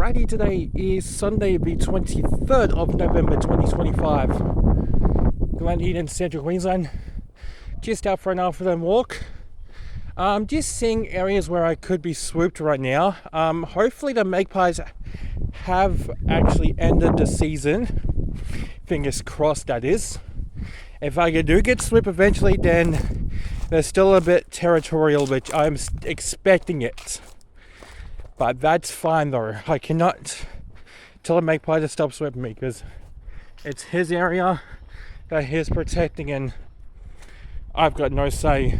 Alrighty, today is Sunday the 23rd of November 2025. Glen Eden, Central Queensland. Just out for an afternoon walk. Just seeing areas where I could be swooped right now. Hopefully the Magpies have actually ended the season. Fingers crossed, that is. If I do get swooped eventually, then they're still a bit territorial, which I'm expecting it. But that's fine though. I cannot tell a magpie to stop swooping me because it's his area that he's protecting and I've got no say.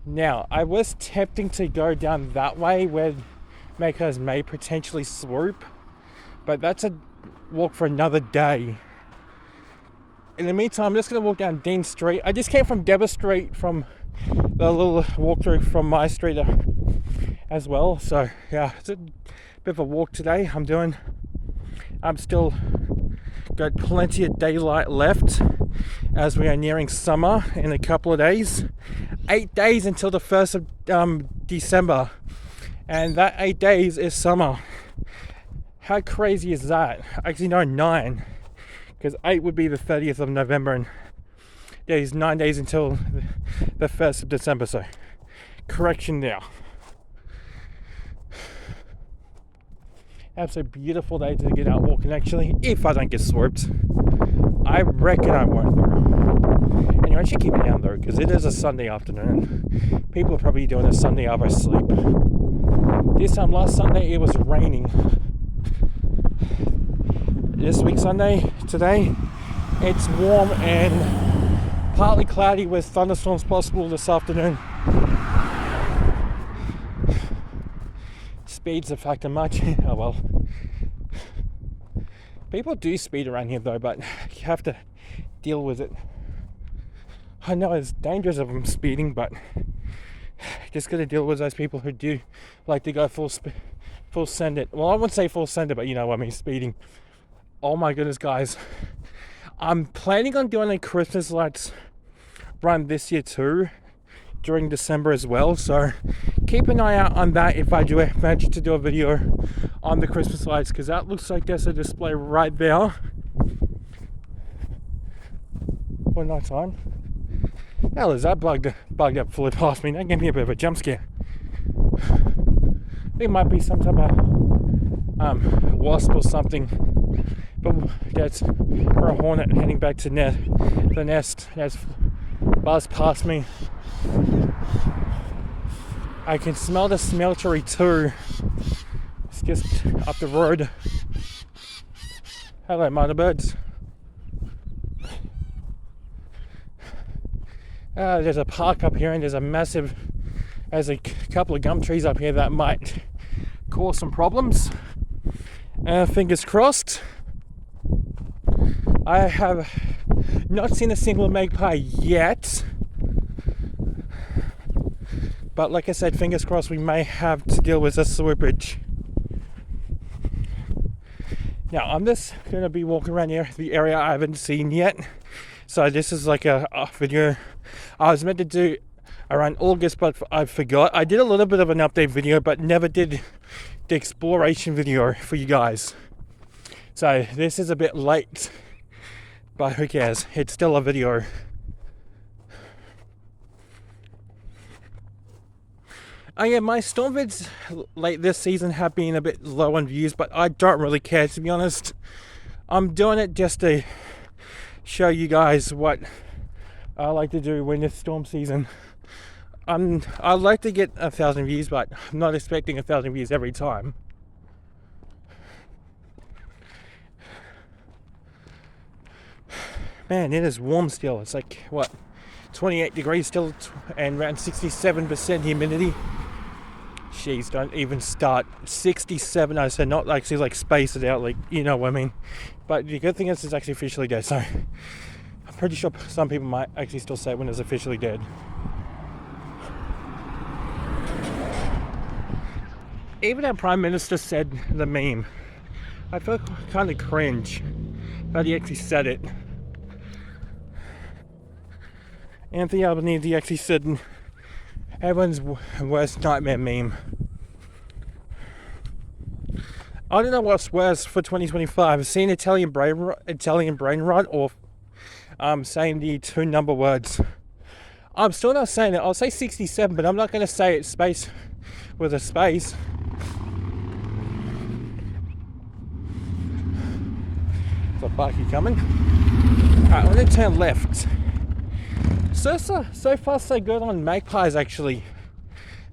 Now, I was tempting to go down that way where magpies may potentially swoop, but that's a walk for another day. In the meantime, I'm just going to walk down Dean Street. I just came from Deborah Street from the little walkthrough from my street as well. So yeah, it's a bit of a walk today. I'm still got plenty of daylight left as we are nearing summer in a couple of days. 8 days until the 1st of December, and that 8 days is summer. How crazy is that? Actually no, 9, because 8 would be the 30th of November, and there's 9 days until the 1st of December. So correction there. Absolutely beautiful day to get out walking, actually, if I don't get swooped. I reckon I won't though. Anyway, I should keep it down though, because it is a Sunday afternoon. People are probably doing a Sunday after sleep. This time last Sunday it was raining. This week Sunday, today, it's warm and partly cloudy with thunderstorms possible this afternoon. Speed's a factor much. Oh well. People do speed around here though, but you have to deal with it. I know it's dangerous of them speeding, but just got to deal with those people who do like to go full send it. Well, I wouldn't say full send it, but you know what I mean, speeding. Oh my goodness, guys. I'm planning on doing a Christmas lights run this year too, during December as well, so keep an eye out on that if I do manage to do a video on the Christmas lights, because that looks like there's a display right there for night time. Hell, is that bugged up flew past me? That gave me a bit of a jump scare. It might be some type of wasp or something, but that's or a hornet heading back to the nest. That's buzzed past me. I can smell the smeltery too. It's just up the road. Hello, mother birds. There's a park up here, and there's a couple of gum trees up here that might cause some problems. Fingers crossed. I have not seen a single magpie yet. But like I said, fingers crossed, we may have to deal with a swoopage. Now, I'm just going to be walking around here, the area I haven't seen yet. So this is like a video I was meant to do around August, but I forgot. I did a little bit of an update video, but never did the exploration video for you guys. So this is a bit late, but who cares? It's still a video. Oh yeah, my storm vids late this season have been a bit low on views, but I don't really care, to be honest. I'm doing it just to show you guys what I like to do when it's storm season. I like to get 1,000 views, but I'm not expecting 1,000 views every time. Man, it is warm still. It's like, what, 28 degrees still and around 67% humidity. Jeez, don't even start. 67, I said, not actually like space it out, like, you know what I mean. But the good thing is it's actually officially dead, so I'm pretty sure some people might actually still say it when it's officially dead. Even our Prime Minister said the meme. I felt kind of cringe that he actually said it. Anthony Albanese actually said everyone's worst nightmare meme. I don't know what's worse for 2025. Seeing Italian brain rot, or saying the two number words. I'm still not saying it. I'll say 67, but I'm not going to say it space with a space. There's a bikie coming. Alright, I'm going to turn left. So far so good on magpies actually.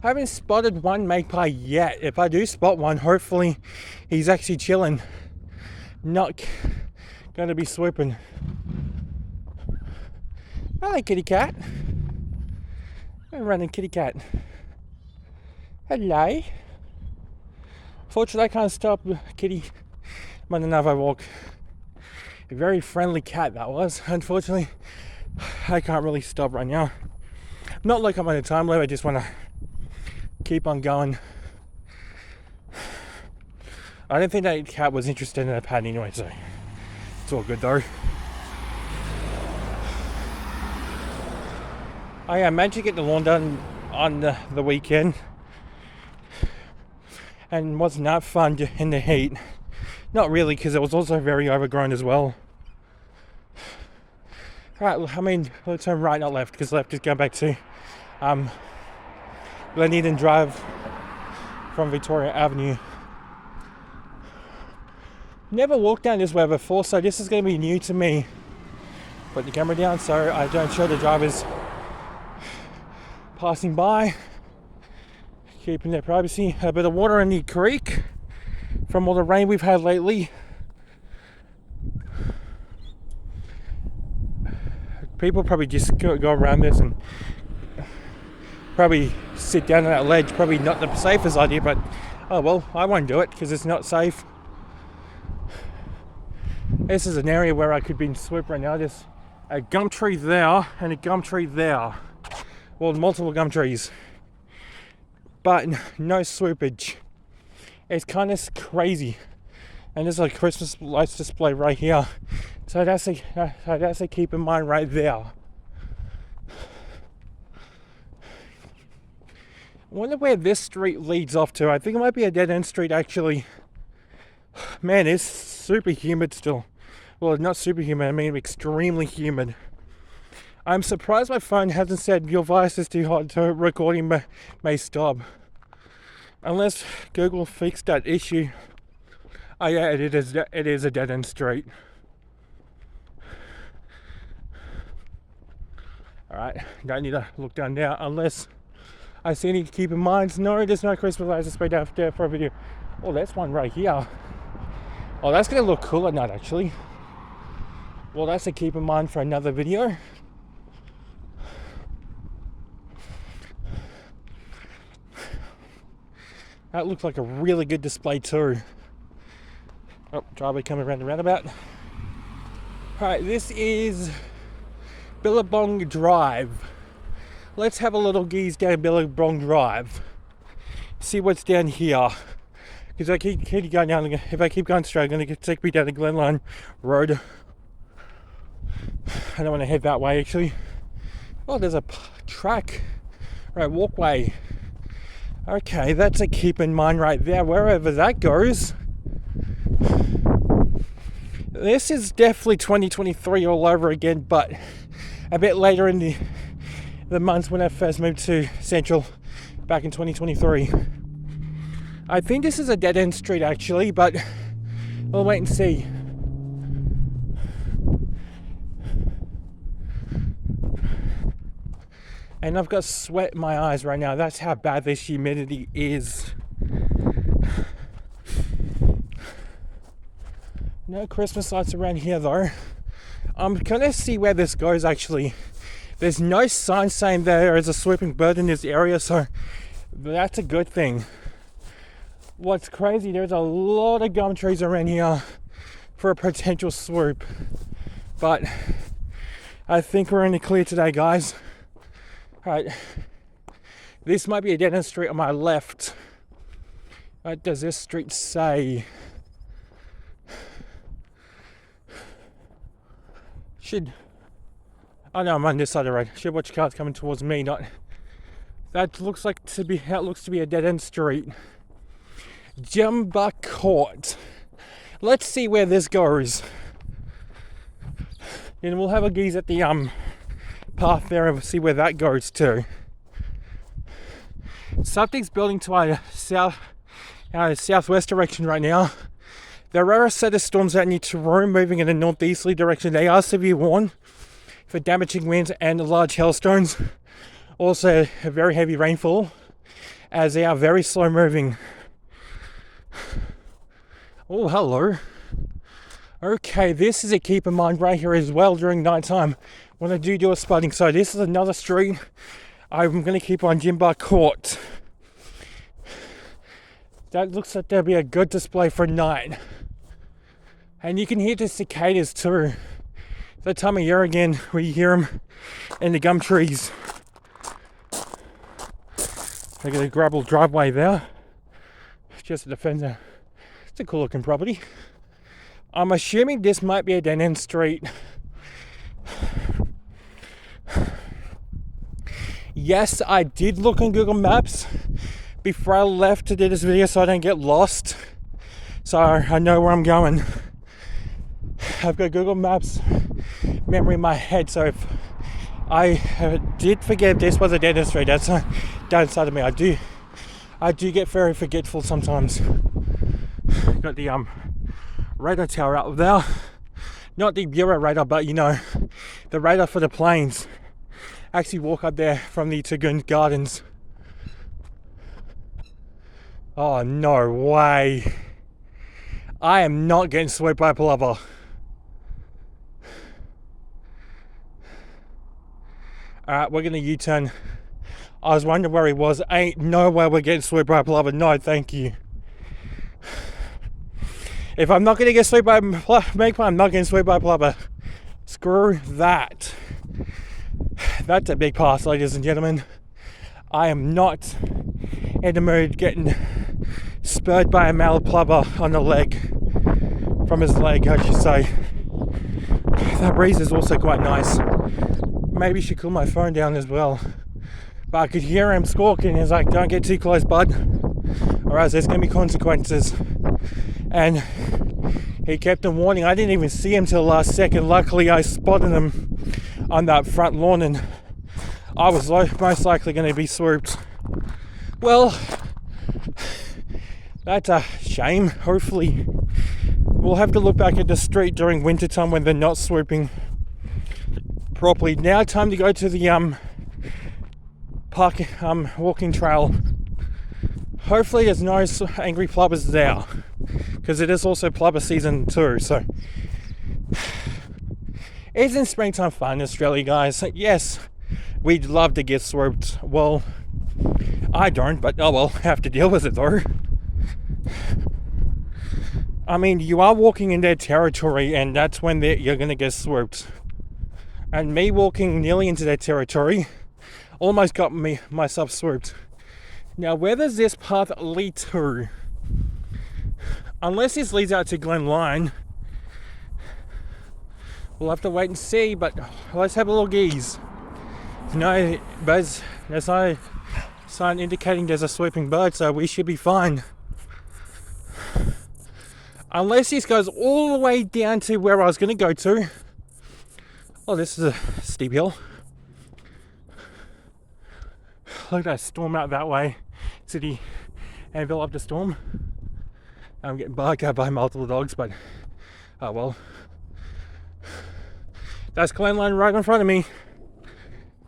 I haven't spotted one magpie yet. If I do spot one, hopefully he's actually chilling. Not going to be swooping. Hello, kitty cat. I'm running kitty cat. Hello. Fortunately, I can't stop kitty. I'm on another walk. A very friendly cat that was. Unfortunately, I can't really stop right now. Not like I'm on a time limit. I just want to keep on going. I don't think that cat was interested in a pet anyway, so it's all good though. I managed to get the lawn done on the weekend, and wasn't that fun in the heat. Not really, because it was also very overgrown as well. Alright, I mean, let's turn right, not left, because left is going back to Glen Eden Drive from Victoria Avenue. Never walked down this way before, so this is going to be new to me. Put the camera down so I don't show the drivers passing by, keeping their privacy. A bit of water in the creek from all the rain we've had lately. People probably just go around this and probably sit down on that ledge. Probably not the safest idea, but oh well, I won't do it because it's not safe. This is an area where I could be in swoop right now. There's a gum tree there and a gum tree there. Well, multiple gum trees, but no swoopage. It's kind of crazy. And there's a Christmas lights display right here, so that's a keep in mind right there. I wonder where this street leads off to. I think it might be a dead end street actually. Man, it's super humid still. Well, not super humid, I mean extremely humid. I'm surprised my phone hasn't said your voice is too hot, so recording may stop. Unless Google fixed that issue. Oh yeah, it is a dead end street. Alright, don't need to look down there unless I see any keep in mind. No, there's no Christmas lights displayed out there for a video. Oh, that's one right here. Oh, that's gonna look cool at night actually. Well, that's a keep in mind for another video. That looks like a really good display too. Oh, driveway coming around the roundabout. Alright, this is Billabong Drive. Let's have a little geeze down Billabong Drive. See what's down here. Because I keep going down, if I keep going straight, I'm going to take me down the Glen Line Road. I don't want to head that way actually. Oh, there's a track. Right, walkway. Okay, that's a keep in mind right there, wherever that goes. This is definitely 2023 all over again, but a bit later in the months when I first moved to Central back in 2023. I think this is a dead end street actually, but we'll wait and see. And I've got sweat in my eyes right now. That's how bad this humidity is. No Christmas lights around here though. I'm gonna see where this goes actually. There's no sign saying there is a swooping bird in this area, so that's a good thing. What's crazy, there's a lot of gum trees around here for a potential swoop. But I think we're in the clear today, guys. Alright, this might be a dead end street on my left. What does this street say? Oh no, I'm on this side of the road. Should watch cars coming towards me, not... That looks to be a dead end street. Jumper Court. Let's see where this goes. And we'll have a gaze at the path there and see where that goes to. Something's building to our southwest direction right now. There are a set of storms out near Tyrone moving in a northeasterly direction. They are severe warned for damaging winds and large hailstones. Also a very heavy rainfall as they are very slow moving. Oh, hello. Okay, this is a keep in mind right here as well during night time when I do a spotting. So this is another street I'm going to keep on Jimbar Court. That looks like there'll be a good display for night. And you can hear the cicadas too. That time of year again where you hear them in the gum trees. Look at the gravel driveway there. Just a defender. It's a cool looking property. I'm assuming this might be a dead end street. Yes, I did look on Google Maps before I left to do this video so I don't get lost. So I know where I'm going. I've got Google Maps memory in my head, so if I did forget this was a dead end street, that's downside of me. I do get very forgetful sometimes. Got the radar tower out there. Not the Bureau radar, but you know, the radar for the planes. Actually walk up there from the Tagoon Gardens. Oh, no way. I am not getting swept by a plover. Alright, we're gonna U-turn. I was wondering where he was. Ain't no way we're getting swept by a plover. No, thank you. If I'm not going to get swept by magpie, I'm not getting swept by plover. Screw that. That's a big pass, ladies and gentlemen. I am not in the mood getting spurred by a male plover on the leg. From his leg, I should say. That breeze is also quite nice. Maybe should cool my phone down as well. But I could hear him squawking. He's like, don't get too close, bud. Or else there's going to be consequences. And he kept on warning. I didn't even see him till the last second. Luckily, I spotted him on that front lawn and I was most likely going to be swooped. Well, that's a shame. Hopefully, we'll have to look back at the street during winter time when they're not swooping properly. Now, time to go to the park walking trail. Hopefully there's no angry plovers there, because it is also plover season too. So isn't springtime fun in Australia, guys? Yes, we'd love to get swooped. Well, I don't, but oh well, have to deal with it though. I mean, you are walking in their territory and that's when you're gonna get swooped. And me walking nearly into their territory almost got myself swooped. Now, where does this path lead to? Unless this leads out to Glen Line, we'll have to wait and see, but let's have a little gaze. No, there's no sign indicating there's a swooping bird, so we should be fine. Unless this goes all the way down to where I was going to go to. Oh, this is a steep hill. Look at that storm out that way. City enveloped a storm. I'm getting barked at by multiple dogs, but oh well. That's Glen Line right in front of me.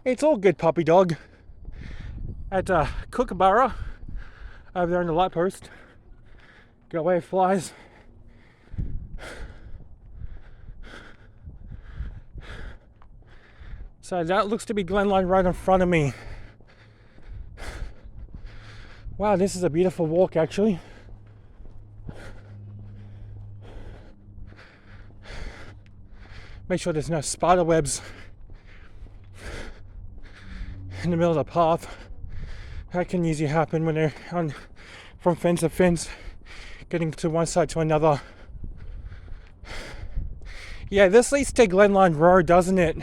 It's all good, puppy dog. At Kookaburra, over there in the light post. Go away, flies. So that looks to be Glen Line right in front of me. Wow, this is a beautiful walk actually. Make sure there's no spider webs in the middle of the path. That can usually happen when they're from fence to fence, getting to one side to another. Yeah, this leads to Glen Line Road, doesn't it?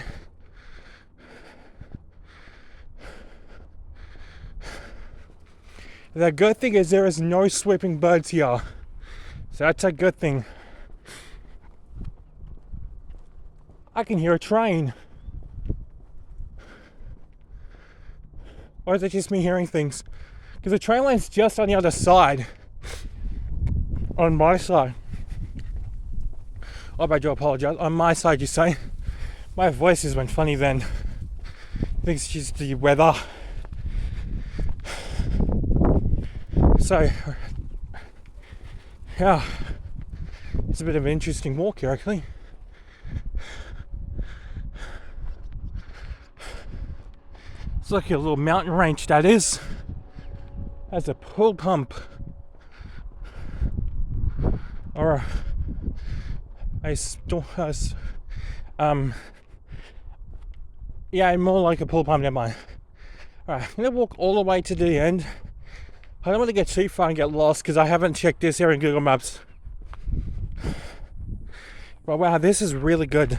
The good thing is there is no swooping birds here. So that's a good thing. I can hear a train. Or is it just me hearing things? Because the train line's just on the other side. On my side. Oh, I do apologize. On my side, you say? My voice has been funny then. I think it's just the weather. So, yeah. It's a bit of an interesting walk here, actually. It's like a little mountain range, that is. That's a pool pump. Or yeah, more like a pool pump, never mind. Alright, I'm gonna walk all the way to the end. I don't want to get too far and get lost because I haven't checked this area in Google Maps. But wow, this is really good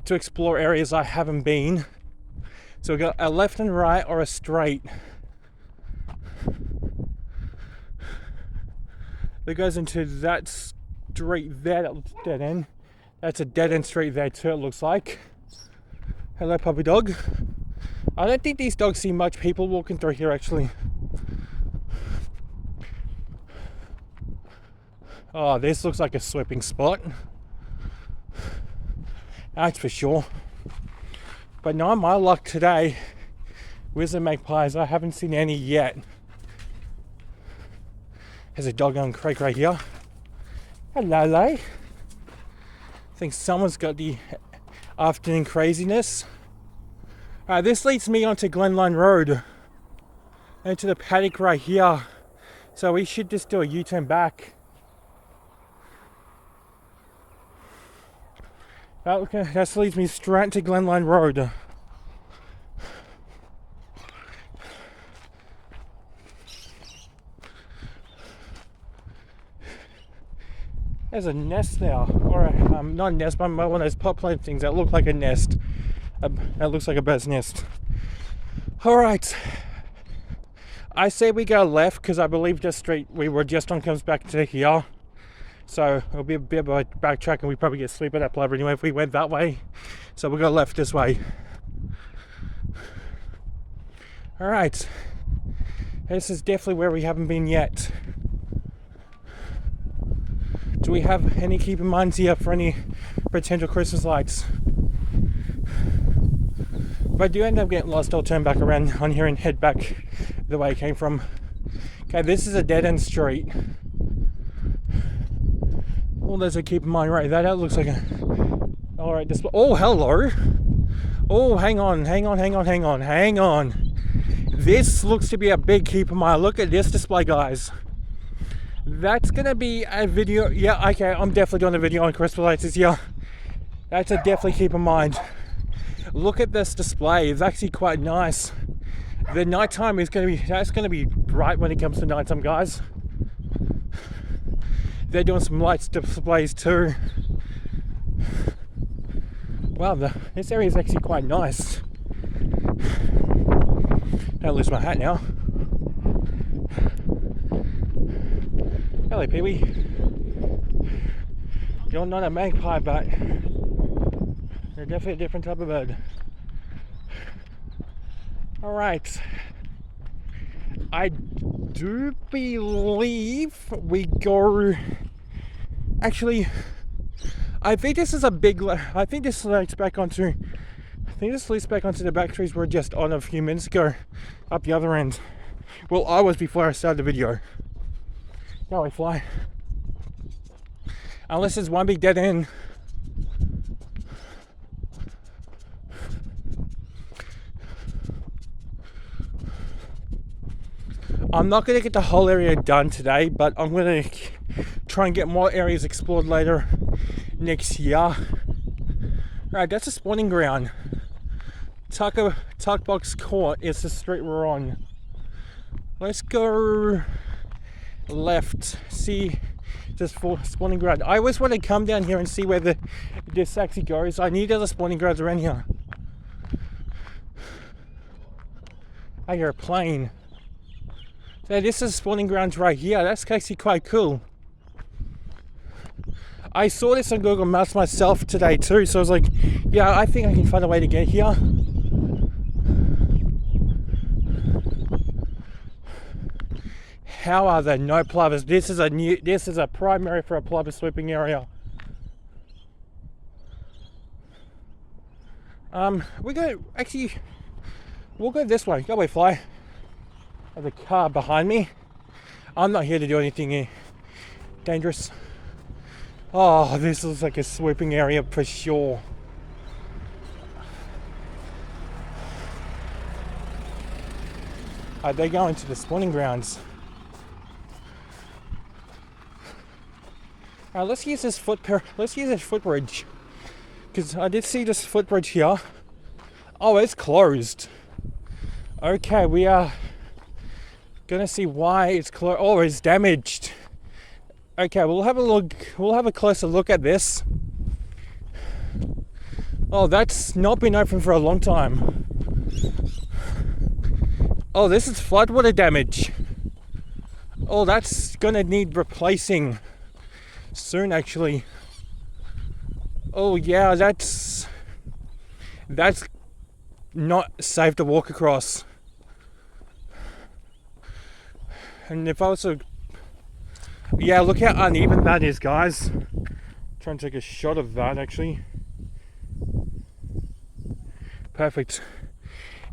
to explore areas I haven't been. So we've got a left and right or a straight. That goes into that street there, that looks dead end. That's a dead end street there too, it looks like. Hello, puppy dog. I don't think these dogs see much people walking through here, actually. Oh, this looks like a sweeping spot. That's for sure. But no, my luck today with the magpies, I haven't seen any yet. There's a dog on Craig right here. Hello, I think someone's got the afternoon craziness. This leads me onto Glen Eden Road and to the paddock right here. So we should just do a U-turn back. That leads me straight to Glen Eden Road. There's a nest there, or not a nest, but one of those pop plant things that look like a nest. That looks like a bird's nest. Alright. I say we go left because I believe the street we were just on comes back to here. So it'll be a bit of a backtrack and we probably get sleep at that plover anyway if we went that way. So we'll go left this way. Alright. This is definitely where we haven't been yet. Do we have any keep in minds here for any potential Christmas lights? If I do end up getting lost, I'll turn back around on here and head back the way I came from. Okay, this is a dead end street. All those are keep in mind right there. That looks like a... Alright, display. Oh, hello. Oh, hang on. This looks to be a big keep in mind. Look at this display, guys. That's gonna be a video. Yeah, okay, I'm definitely doing a video on Christmas lights this year. That's a definitely keep in mind. Look at this display. It's actually quite nice. The nighttime is that's gonna be bright when it comes to nighttime, guys. They're doing some lights displays too. Wow, this area is actually quite nice. Don't lose my hat now. Hello, Pee-wee. You're not a magpie, but you're definitely a different type of bird. Alright. I do believe we go... Actually, I think this is a big... I think this leads back onto... the back trees we're just on a few minutes ago. Up the other end. Well, I was before I started the video. Go away, fly. Unless there's one big dead end. I'm not going to get the whole area done today, but I'm going to try and get more areas explored later next year. Alright, that's a spawning ground. Tuck Box Court is the street we're on. Let's go left. See this spawning ground. I always want to come down here and see where this actually goes. I need other spawning grounds around here. I hear a plane. So this is spawning grounds right here. That's actually quite cool. I saw this on Google Maps myself today too, so I was like, yeah, I think I can find a way to get here. How are there no plovers? This is a prime area for a plover swooping area. We'll go this way. Go away, fly. There's a car behind me. I'm not here to do anything dangerous. Oh, this looks like a swooping area for sure. They go into the spawning grounds. Alright, let's use this footbridge. Because I did see this footbridge here. Oh, it's closed. Okay, we are gonna see why it's closed. Oh, it's damaged. Okay, we'll have a look. We'll have a closer look at this. Oh, that's not been open for a long time. Oh, this is floodwater damage. Oh, that's gonna need replacing soon, actually. Oh yeah, that's not safe to walk across. And if I was to, yeah, look how uneven that is, guys. Try and take a shot of that, actually. Perfect.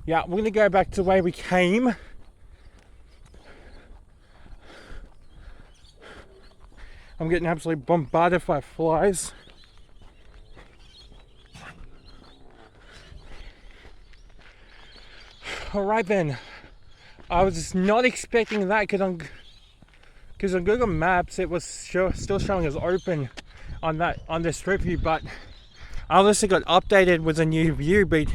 Yeah, we're gonna go back to the way we came. I'm getting absolutely bombarded by flies. Alright then, I was not expecting that because on Google Maps it was still showing as open on the street view, but I obviously got updated with a new view, but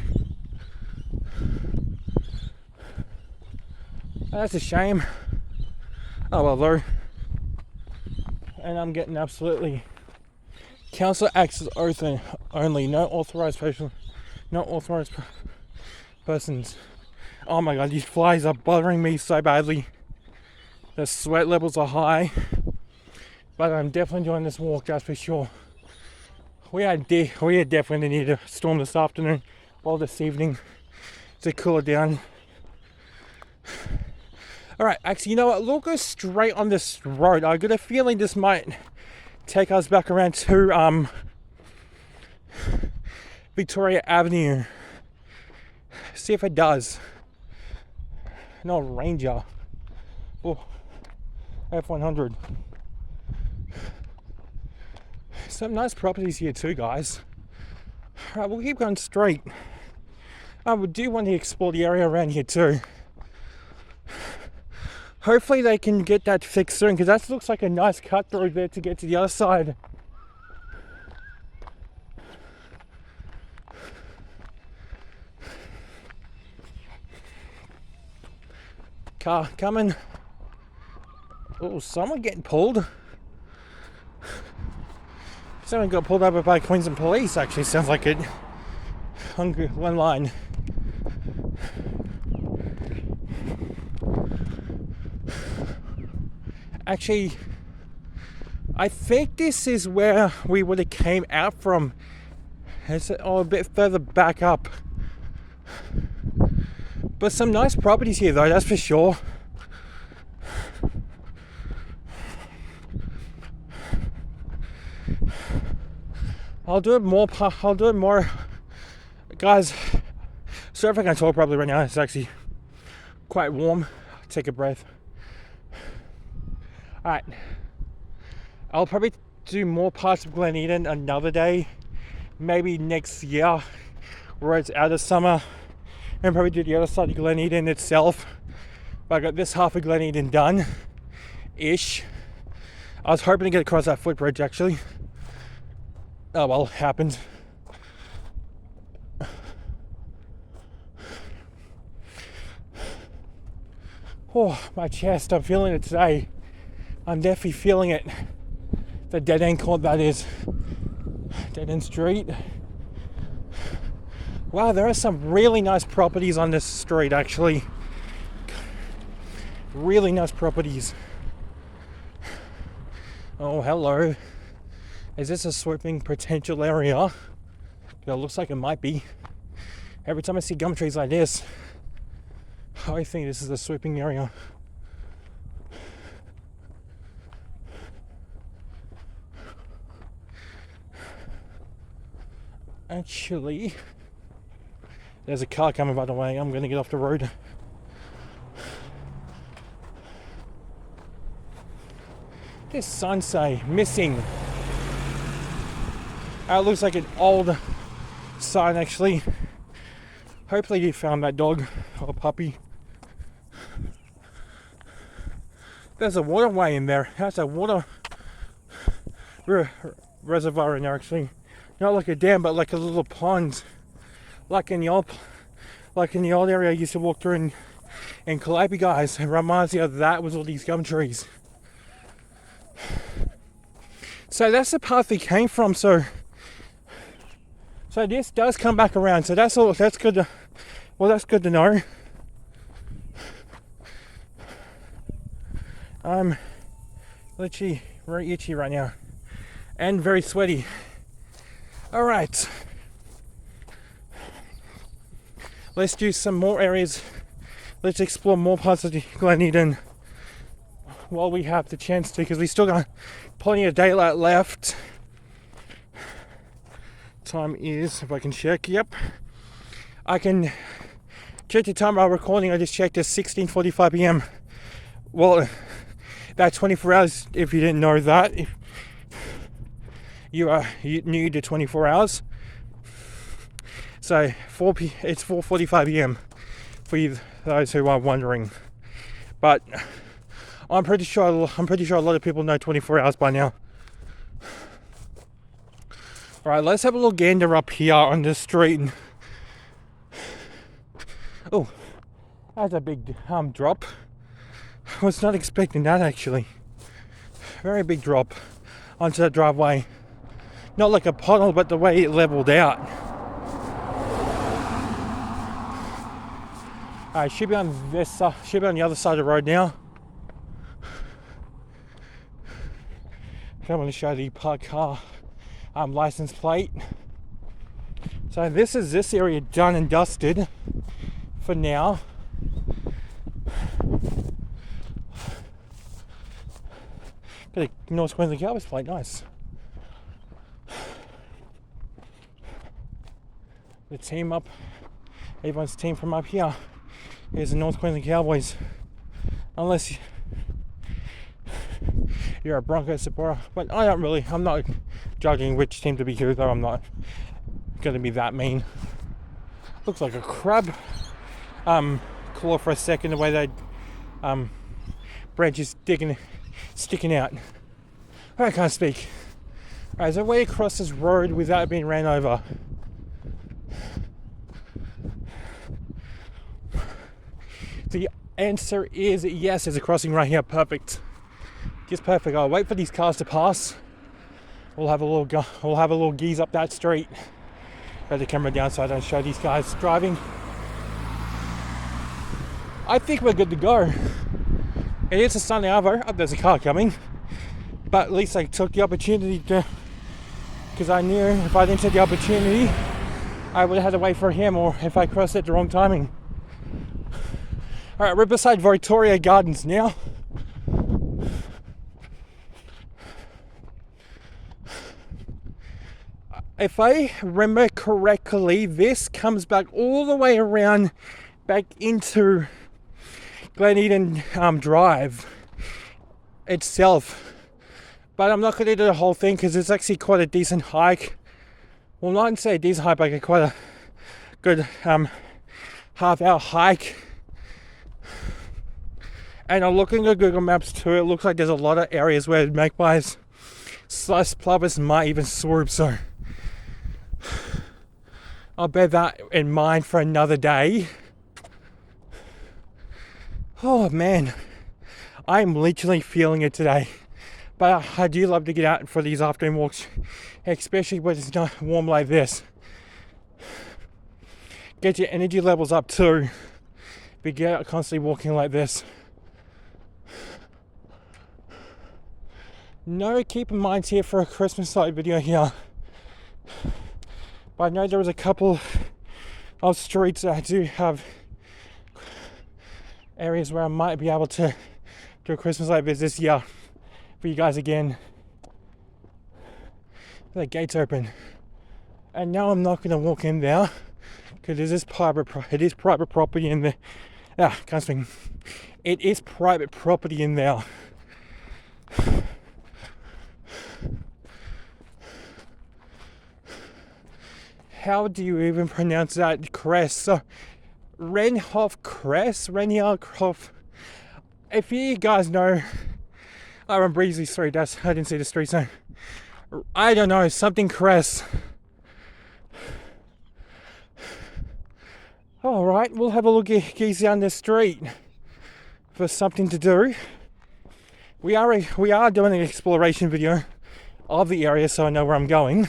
that's a shame. Oh well though. And I'm getting absolutely council access open only, no authorized persons. Oh my god, these flies are bothering me so badly. The sweat levels are high, but I'm definitely enjoying this walk, that's for sure. We are definitely need a storm this afternoon or this evening to cool it down. Alright, actually, you know what? We'll go straight on this road. I got a feeling this might take us back around to Victoria Avenue. See if it does. No, Ranger. Oh, F100. Some nice properties here too, guys. Alright, we'll keep going straight. We do want to explore the area around here too. Hopefully they can get that fixed soon, because that looks like a nice cut through there to get to the other side. Car coming. Oh, someone getting pulled. Someone got pulled over by Queensland Police, actually, sounds like it. On one line. Actually, I think this is where we would have came out from. It's a bit further back up. But some nice properties here though, that's for sure. I'll do it more, guys. Sorry if I can't talk properly right now, it's actually quite warm. Take a breath. Alright, I'll probably do more parts of Glen Eden another day, maybe next year, where it's out of summer, and probably do the other side of Glen Eden itself. But I got this half of Glen Eden done, ish. I was hoping to get across that footbridge actually. Oh well, happened. Oh, my chest, I'm feeling it today. I'm definitely feeling it. The dead end court, that is. Dead end street. Wow, there are some really nice properties on this street actually. Really nice properties. Oh, hello. Is this a swooping potential area? It looks like it might be. Every time I see gum trees like this, I think this is a swooping area. Actually, there's a car coming, by the way. I'm going to get off the road. This sign say missing. It looks like an old sign, actually. Hopefully you found that dog or puppy. There's a waterway in there. That's a water reservoir in there, actually. Not like a dam, but like a little pond. Like in the old area I used to walk through in Calliope, guys. It reminds me of that with all these gum trees. So that's the path we came from. So this does come back around. So that's good. That's good to know. I'm literally very itchy right now and very sweaty. All right, let's do some more areas. Let's explore more parts of the Glen Eden while we have the chance to, because we still got plenty of daylight left. Time is, if I can check, yep, I can check the time while recording. I just checked, it's 16:45 p.m. Well, that's 24 hours. If you didn't know that, if you are new to 24 hours, so it's 4:45 p.m. for you, those who are wondering. But I'm pretty sure a lot of people know 24 hours by now. All right, let's have a little gander up here on the street. Oh, that's a big drop. I was not expecting that, actually. Very big drop onto the driveway. Not like a puddle, but the way it leveled out. Alright, should be on this side, should be on the other side of the road now. I'm going to show the parked car license plate. So this is this area done and dusted for now. Got a North Queensland Cowboys plate, nice. The team up, everyone's team from up here is the North Queensland Cowboys. Unless you're a Broncos supporter, but I'm not judging which team to be here, though. I'm not going to be that mean. Looks like a crab claw for a second, the way they branches sticking out. I can't speak. Alright, is there a way across this road without being ran over? The answer is yes. There's a crossing right here. Perfect. Just perfect. I'll wait for these cars to pass. We'll have a little geese up that street. Got the camera down so I don't show these guys driving. I think we're good to go. It is a sunny hour. Oh, there's a car coming, but at least I took the opportunity to, because I knew if I didn't take the opportunity, I would have had to wait for him, or if I crossed at the wrong timing. All right, we're beside Victoria Gardens now. If I remember correctly, this comes back all the way around back into Glen Eden Drive itself. But I'm not going to do the whole thing because it's actually quite a decent hike. Well, not say a decent hike, but quite a good half-hour hike. And I'm looking at Google Maps too. It looks like there's a lot of areas where magpies / plovers might even swoop, so I'll bear that in mind for another day. Oh man, I'm literally feeling it today. But I do love to get out for these afternoon walks, especially when it's not warm like this. Get your energy levels up too. But get out constantly walking like this. No keep in mind here for a Christmas light video here. But I know there was a couple of streets that do have areas where I might be able to do a Christmas light visit this year for you guys again. The gate's open. And now I'm not going to walk in there because it is private property in there. Can't speak. It is private property in there. How do you even pronounce that? Crest. Renhof Crest? Renhof. If you guys know, I'm Breezy Street. I didn't see the street sign. I don't know, something Crest. Alright, we'll have a look at geese down the street for something to do. We are doing an exploration video of the area so I know where I'm going.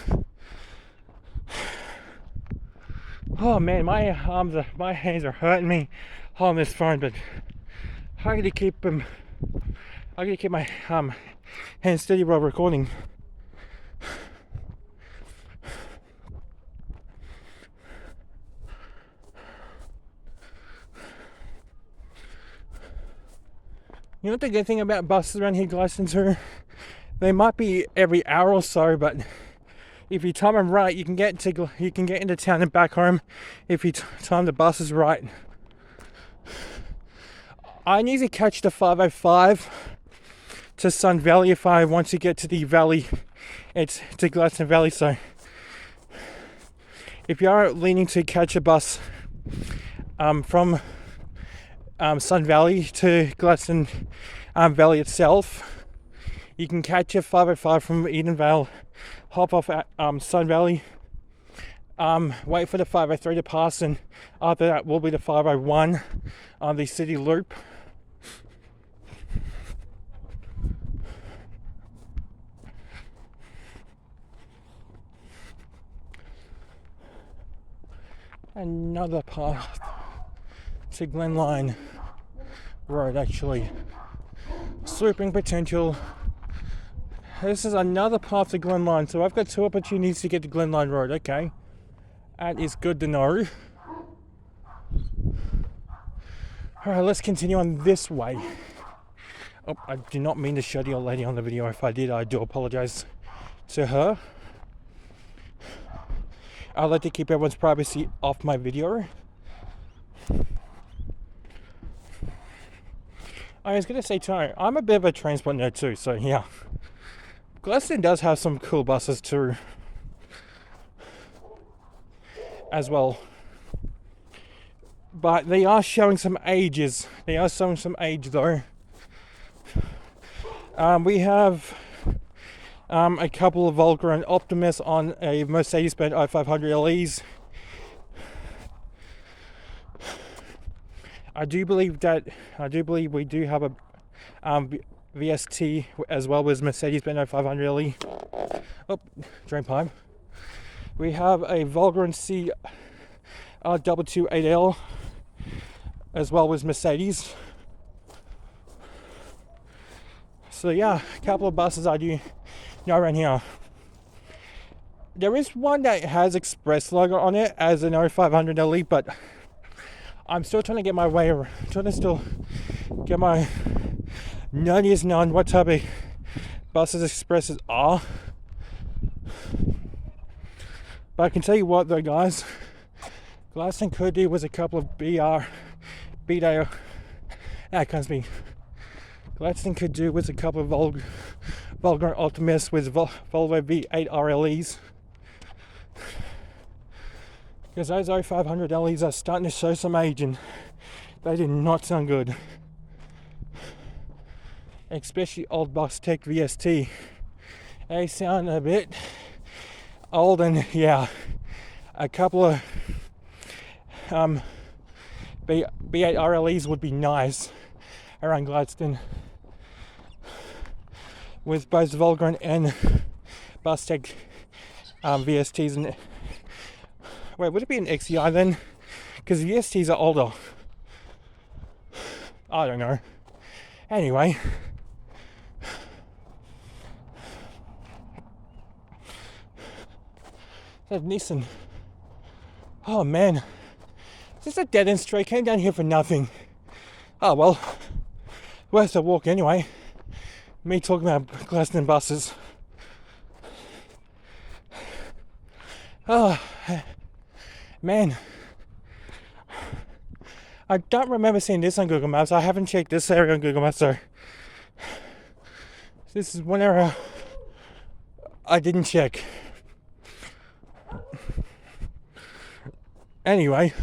Oh man, my hands are hurting me on this phone, but I gotta keep my hands steady while recording. You know what the good thing about buses around here, Glen Eden? They might be every hour or so, but if you time them right, you can get into town and back home if you time the buses right. I need to catch the 505 to Sun Valley if I want to get to the valley. It's to Gladstone Valley, so if you are leaning to catch a bus from Sun Valley to Gladstone Valley itself, you can catch a 505 from Edenvale, hop off at Sun Valley, wait for the 503 to pass, and after that will be the 501 on the city loop. Another path to Glen Line Road, actually. Swooping potential. This is another path to Glen Line, so I've got two opportunities to get to Glen Line Road. Okay, that is good to know. Alright, let's continue on this way. Oh, I did not mean to show the old lady on the video. If I did, I do apologize to her. I like to keep everyone's privacy off my video. I was going to say, too, I'm a bit of a transport nerd too, so yeah. Gladstone does have some cool buses too, as well. But they are showing some ages. They are showing some age though. We have a couple of Volga and Optimus on a Mercedes-Benz i500 LEs. I do believe we do have a VST as well as Mercedes-Benz i500 LE. Oh, drain pipe. We have a Volga C R228L as well as Mercedes. So yeah, a couple of buses I do know around here. There is one that has Express logo on it as an 0500 LE, but I'm still trying to get my way around, trying to still get my nerdiest on what type of buses Expresses are. But I can tell you what though, guys, the last thing could do was a couple of B-Day, Gladstone could do was a couple of Volga Optimus with Volvo V8 RLEs. Because those 0500 LEs are starting to show some age and they do not sound good. Especially old Box Tech VST. They sound a bit old, and yeah, a couple of B8 RLEs would be nice around Gladstone. With both Volga and Box Tech VSTs and wait, would it be an XEI then? Because the VSTs are older. I don't know. Anyway, That Nissan. Oh man. Is this a dead end street? Came down here for nothing. Oh well. Worth the walk anyway. Me talking about Glaston buses. Oh man. I don't remember seeing this on Google Maps. I haven't checked this area on Google Maps, so this is one area I didn't check. Anyway,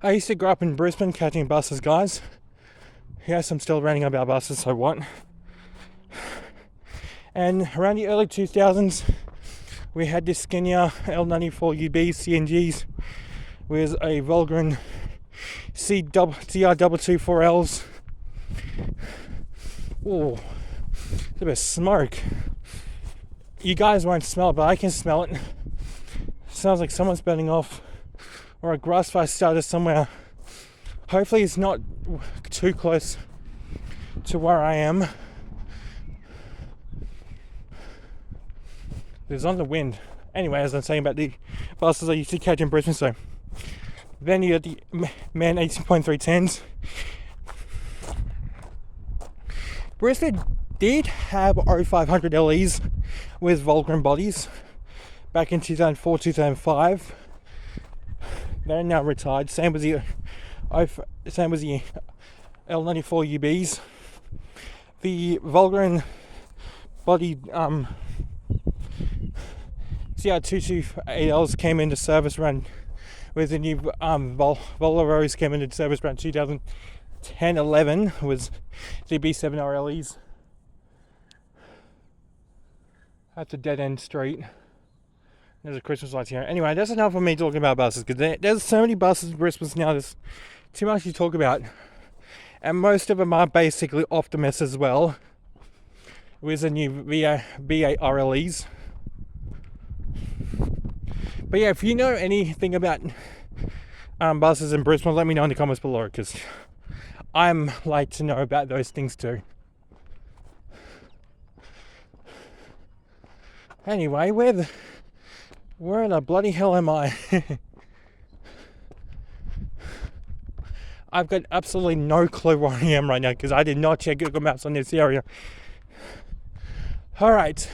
I used to grow up in Brisbane catching buses, guys. Yes, I'm still ranting about buses, so what? And around the early 2000s, we had this Scania L94 UB CNGs with a Volgren CR224Ls. Oh, it's a bit of smoke. You guys won't smell it, but I can smell it. Sounds like someone's burning off, or a grass fire started somewhere. Hopefully it's not too close to where I am. It's on the wind. Anyway, as I'm saying about the buses I used to catch in Brisbane, so then you got the MAN 18.310s. Brisbane did have 0500 LEs with Volgren bodies back in 2004, 2005. They're now retired. Same was the L94 UBs. The Volgren body CR228Ls came into service around, with the new Volovos came into service around 2010-11 was the B7R LEs. That's a dead end street. There's a Christmas lights here. Anyway, that's enough for me talking about buses, because there's so many buses in Brisbane now, there's too much to talk about. And most of them are basically Optimus as well, with the new B8 RLEs. But yeah, if you know anything about buses in Brisbane, let me know in the comments below, because I'm like to know about those things too. Anyway, where the bloody hell am I? I've got absolutely no clue where I am right now, because I did not check Google Maps on this area. Alright.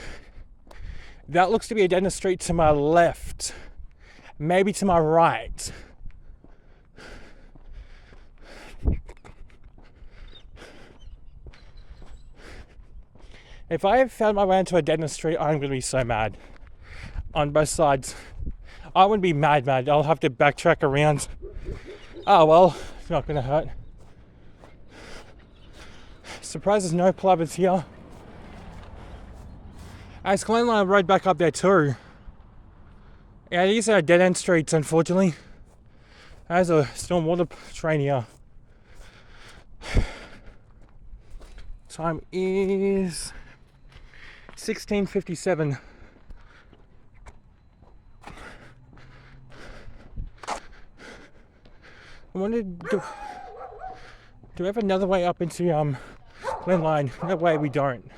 That looks to be a dead end street to my left. Maybe to my right. If I have found my way into a dead end street, I'm going to be so mad. On both sides. I wouldn't be mad. I'll have to backtrack around. Oh well, it's not going to hurt. Surprised there's no plovers here. It's Glen Line Road back up there too. Yeah, these are dead end streets, unfortunately. There's a stormwater train here. Time is 16:57. I wanted to do we have another way up into Glen Line? No way, we don't.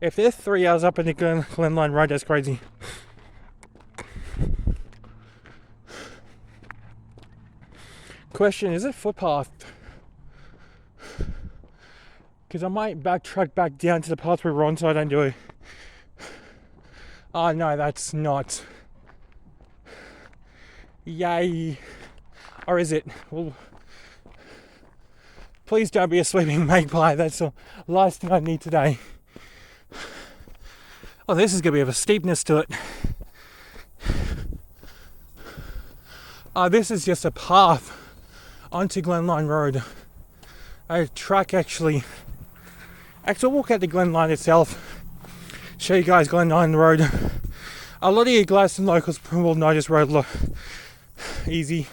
If there's 3 hours up into Glen Line Road, that's crazy. Question, is it footpath? Because I might backtrack back down to the path we were on so I don't do it. Oh no, that's not. Yay. Or is it? Well, please don't be a sweeping magpie. That's the last thing I need today. Oh, this is going to be of a steepness to it. Oh, this is just a path onto Glen Line Road. A track actually. I'll walk out the Glen Line itself. Show you guys Glen Line Road. A lot of you Gladstone locals will know this road easy.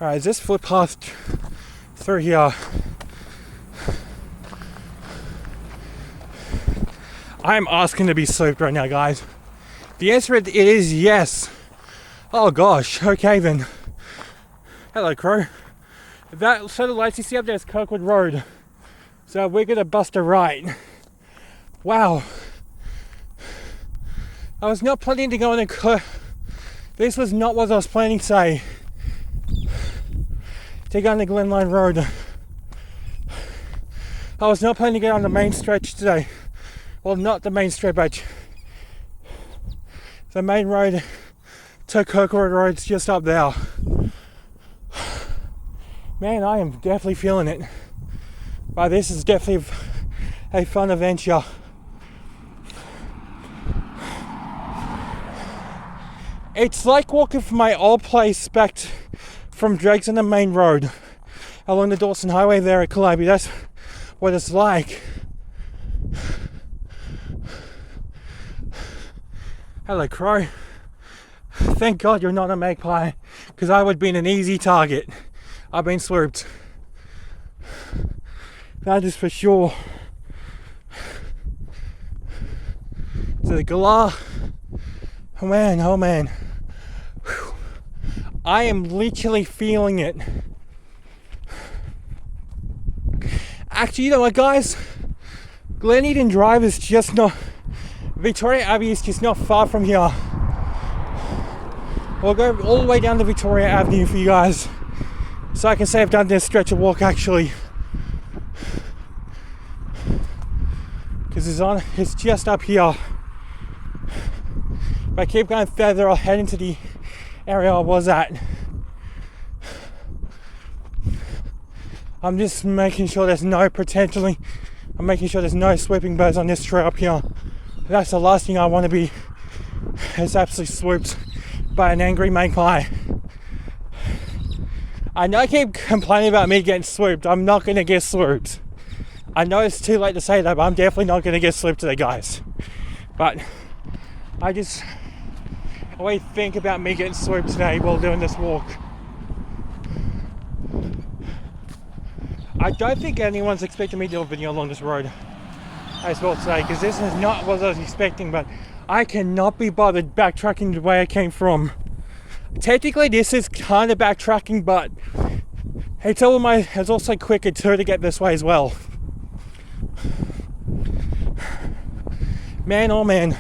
Alright, is this footpath through here? I'm asking to be soaked right now, guys. The answer it is yes. Oh gosh, okay then. Hello, Crow. That set of lights you see up there is Kirkwood Road. So we're gonna bust a right. Wow. I was not planning to go on a this was not what I was planning to say. To go on the Glen Line Road. I was not planning to get on the main stretch today. Well, not the main stretch, but the main road to Kirkwood Road's just up there. Man, I am definitely feeling it. But this is definitely a fun adventure. It's like walking from my old place back from Drake's on the main road along the Dawson Highway there at Columbia. That's what it's like. Hello, Crow. Thank God you're not a magpie, because I would have been an easy target. I've been swooped. That is for sure. So the galah. Oh man, oh man. Whew. I am literally feeling it. Actually, you know what, guys? Glen Eden Drive is just not... Victoria Abbey is just not far from here. We'll go all the way down to Victoria Avenue for you guys. So I can say I've done this stretch of walk, actually. Because it's just up here. If I keep going further, I'll head into the area I was at. I'm just making sure there's no I'm making sure there's no sweeping birds on this trail up here. That's the last thing I want to be. It's absolutely swooped by an angry magpie. I know I keep complaining about me getting swooped. I'm not going to get swooped. I know it's too late to say that, but I'm definitely not going to get swooped today, guys. But I just always think about me getting swooped today while doing this walk. I don't think anyone's expecting me to do a video along this road as well today, because this is not what I was expecting, but I cannot be bothered backtracking the way I came from. Technically this is kind of backtracking, but it's also quicker too to get this way as well. Man, oh man.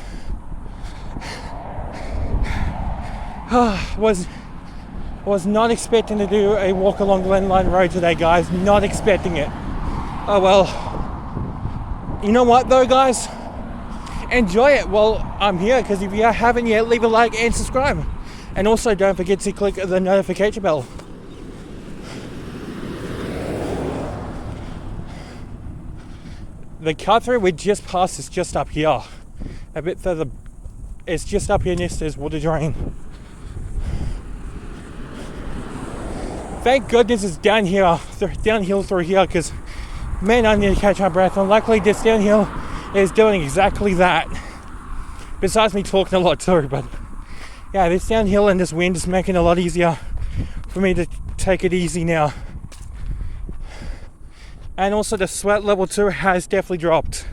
Was not expecting to do a walk along Glen Line Road today, guys. Not expecting it. Oh well. You know what though, guys? Enjoy it while I'm here, because if you haven't yet, leave a like and subscribe. And also don't forget to click the notification bell. The cut through we just passed is just up here. A bit further. It's just up here next to this water drain. Thank goodness it's downhill through here, because man, I need to catch my breath. And luckily this downhill is doing exactly that. Besides me talking a lot too, but yeah, this downhill and this wind is making it a lot easier for me to take it easy now. And also the sweat level too has definitely dropped.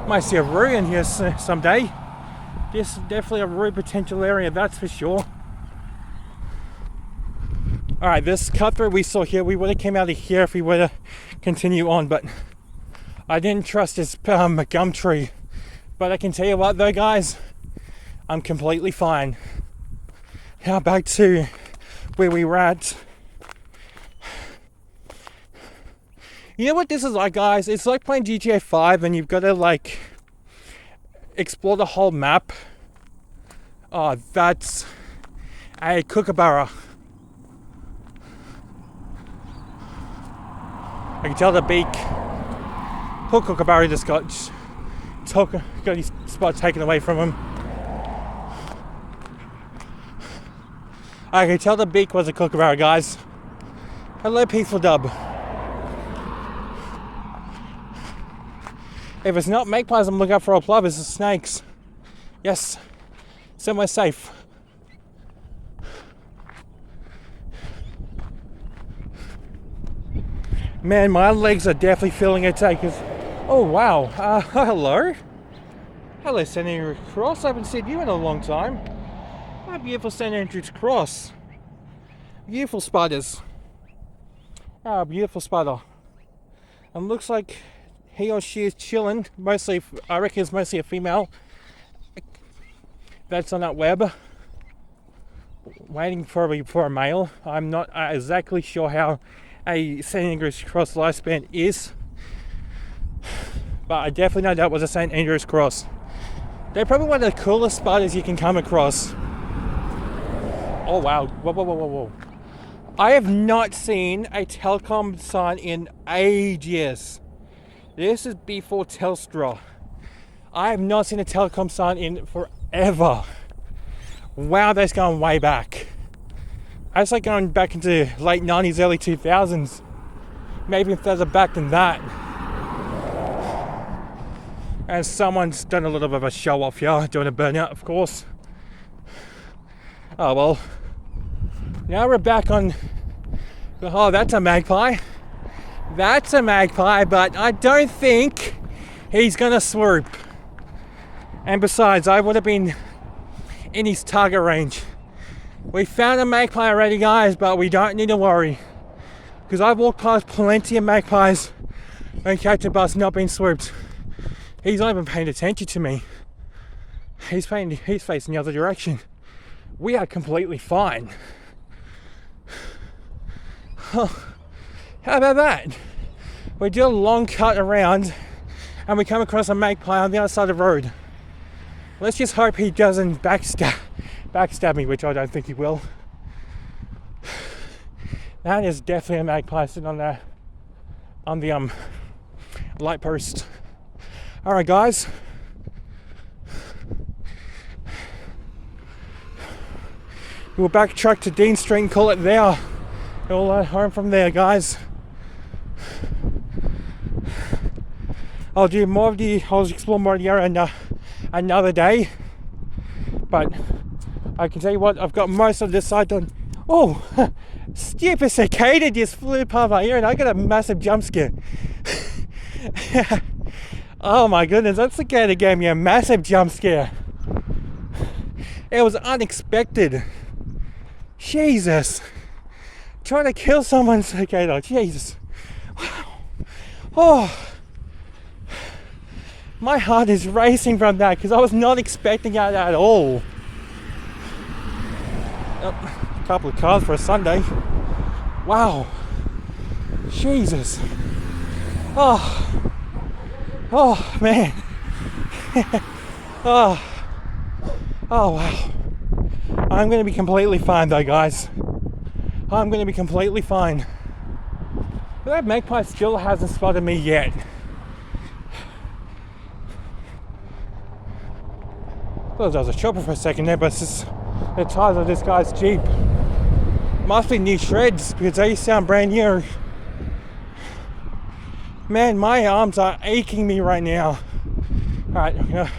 Might see a roo in here someday. This is definitely a roo potential area, that's for sure. Alright, this cut through we saw here, we would have came out of here if we were to continue on, but I didn't trust this gum tree. But I can tell you what though, guys, I'm completely fine. Now back to where we were at. You know what this is like, guys? It's like playing GTA 5 and you've got to like explore the whole map. Oh, that's a kookaburra. I can tell the beak. Poor kookaburra just got his spot taken away from him. I can tell the beak was a kookaburra, guys. Hello, peaceful dub. If it's not magpies I'm looking out for, a plug, it's snakes. Yes, somewhere safe. Man, my legs are definitely feeling it today, because... Oh, wow. Hello. Hello, Senator Cross. I haven't seen you in a long time. A beautiful St. Andrew's cross. Beautiful spiders. Oh, beautiful spider. And looks like he or she is chilling. Mostly, I reckon it's mostly a female that's on that web, waiting for a male. I'm not exactly sure how a St. Andrew's cross lifespan is, but I definitely know that was a St. Andrew's cross. They're probably one of the coolest spiders you can come across. Oh wow, whoa. I have not seen a telecom sign in ages. This is before Telstra. I have not seen a telecom sign in forever. Wow, that's going way back. That's like going back into late 90s, early 2000s. Maybe further back than that. And someone's done a little bit of a show off here, doing a burnout, of course. Oh well. Now we're back on. Oh, that's a magpie. That's a magpie, but I don't think he's gonna swoop. And besides, I would have been in his target range. We found a magpie already, guys, but we don't need to worry. Because I've walked past plenty of magpies and catch a bus not being swooped. He's not even paying attention to me. He's facing the other direction. We are completely fine. How about that? We do a long cut around and we come across a magpie on the other side of the road. Let's just hope he doesn't backstab me, which I don't think he will. That is definitely a magpie sitting on the light post. Alright guys. We'll backtrack to Dean Street and call it there. We'll home from there, guys. I'll explore more of the area another day. But I can tell you what, I've got most of this side done. Oh, stupid cicada just flew past my ear and I got a massive jump scare. Oh my goodness, that cicada gave me a massive jump scare. It was unexpected. Jesus. Trying to kill someone, cicada. Jesus. Wow. Oh. My heart is racing from that because I was not expecting that at all. Oh, a couple of cars for a Sunday. Wow. Jesus. Oh man. Oh wow. I'm going to be completely fine though, guys. I'm going to be completely fine. But that magpie still hasn't spotted me yet. I thought I was a chopper for a second there, but it's just the tires of this guy's Jeep. Must be new shreds because they sound brand new. Man, my arms are aching me right now. Alright, I'm gonna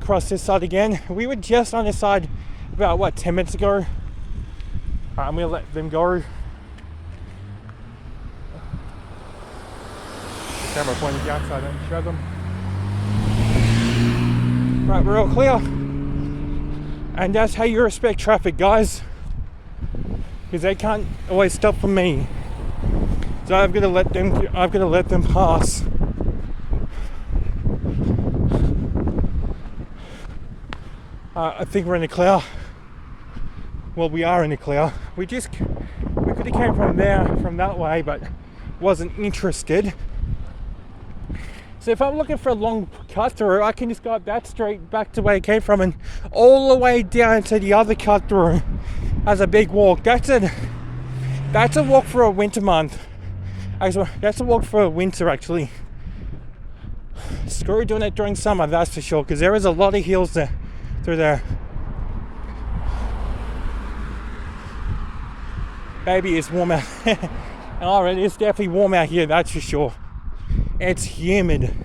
cross this side again. We were just on this side about 10 minutes ago. Alright, I'm gonna let them go. The camera pointing down so I don't show them. Right, we're all clear. And that's how you respect traffic, guys. Because they can't always stop for me. So I've got to let them pass. I think we're in the clear. Well, we are in the clear. We could have came from that way, but wasn't interested. So if I'm looking for a long cut through, I can just go up that street back to where it came from and all the way down to the other cut through as a big walk. That's a walk for a winter month. Actually, that's a walk for a winter actually. Screw doing it during summer, that's for sure, because there is a lot of hills there through there. Baby, it's warm out. Oh, it is definitely warm out here, that's for sure. It's humid.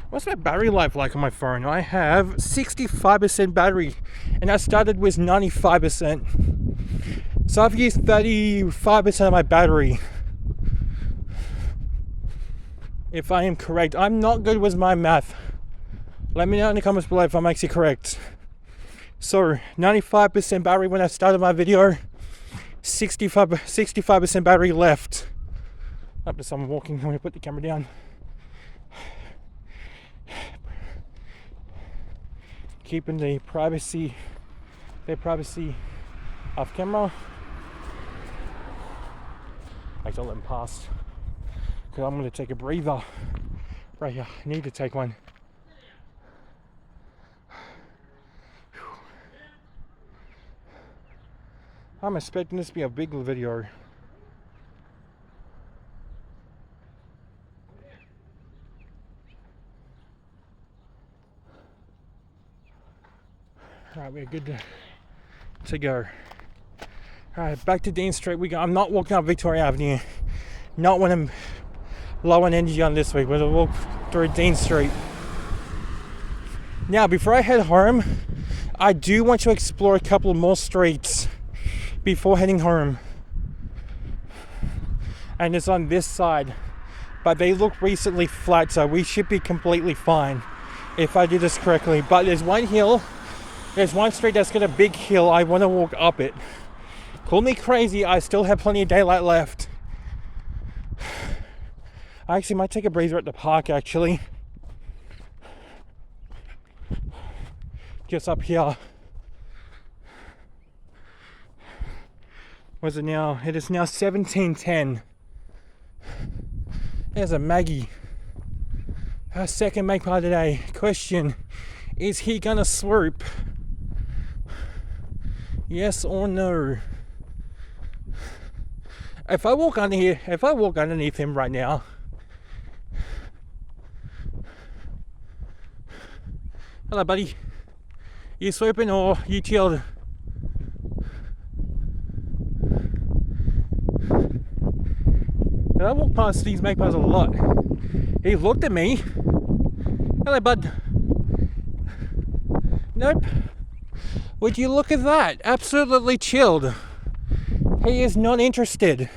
What's my battery life like on my phone? I have 65% battery and I started with 95%. So I've used 35% of my battery. If I am correct. I'm not good with my math. Let me know in the comments below if I'm actually correct. So 95% battery when I started my video, 65% battery left. Up to someone walking. I'm going to put the camera down. Keeping their privacy off camera. I don't let them pass because I'm going to take a breather right here. I need to take one. I'm expecting this to be a big video. Alright, we're good to go. Alright, back to Dean Street we go. I'm not walking up Victoria Avenue. Not when I'm low on energy on this week. We're going to walk through Dean Street. Now, before I head home, I do want to explore a couple more streets before heading home. And it's on this side. But they look recently flat, so we should be completely fine if I do this correctly. But there's one street that's got a big hill. I want to walk up it. Call me crazy, I still have plenty of daylight left. I actually might take a breather at the park actually. Just up here. What's it now? It is now 17:10. There's a Maggie. Our second magpie today. Question, is he gonna swoop? Yes or no? If I walk underneath him right now, hello buddy, you swooping or you chilled? And I walk past these magpies a lot. He looked at me. Hello bud. Nope. Would you look at that? Absolutely chilled. He is not interested.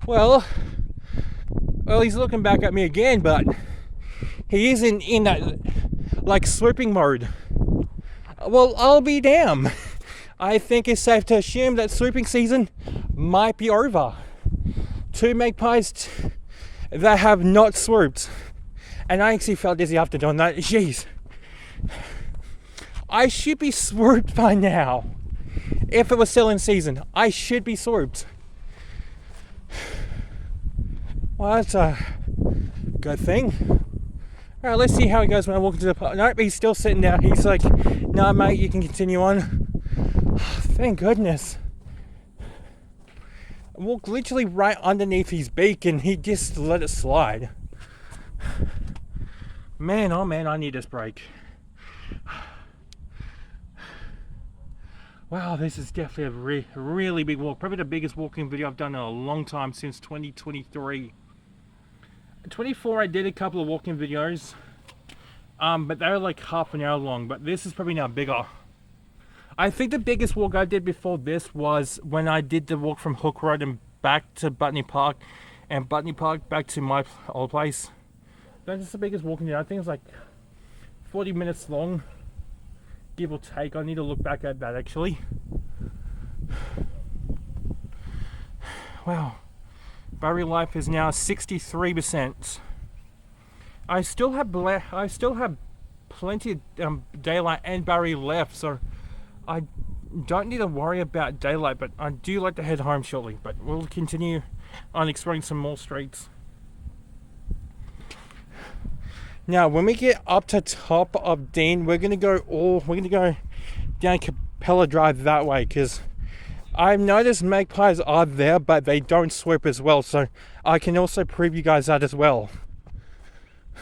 Well, he's looking back at me again, but he isn't in that like swooping mode. Well, I'll be damned. I think it's safe to assume that swooping season might be over. Two magpies that have not swooped, and I actually felt dizzy after doing that. Jeez, I should be swooped by now. If it was still in season, I should be swooped. Well, that's a good thing. Alright, let's see how it goes when I walk into the park. Nope, he's still sitting there. He's like, nah mate, you can continue on. Thank goodness. I walked literally right underneath his beak and he just let it slide. Man, oh man, I need this break. Wow, this is definitely a really big walk. Probably the biggest walking video I've done in a long time, since 2023. 24 I did a couple of walking videos, but they were like half an hour long, but this is probably now bigger. I think the biggest walk I did before this was when I did the walk from Hook Road and back to Butney Park, and Butney Park back to my old place. That's the biggest walking video. I think it's like 40 minutes long, give or take. I need to look back at that actually. Wow, battery life is now 63%. I still have plenty of daylight and battery left, so I don't need to worry about daylight, but I do like to head home shortly. But we'll continue on exploring some more streets. Now, when we get up to top of Dean, we're gonna go down Capella Drive that way, because I've noticed magpies are there, but they don't swoop as well. So I can also prove you guys that as well. I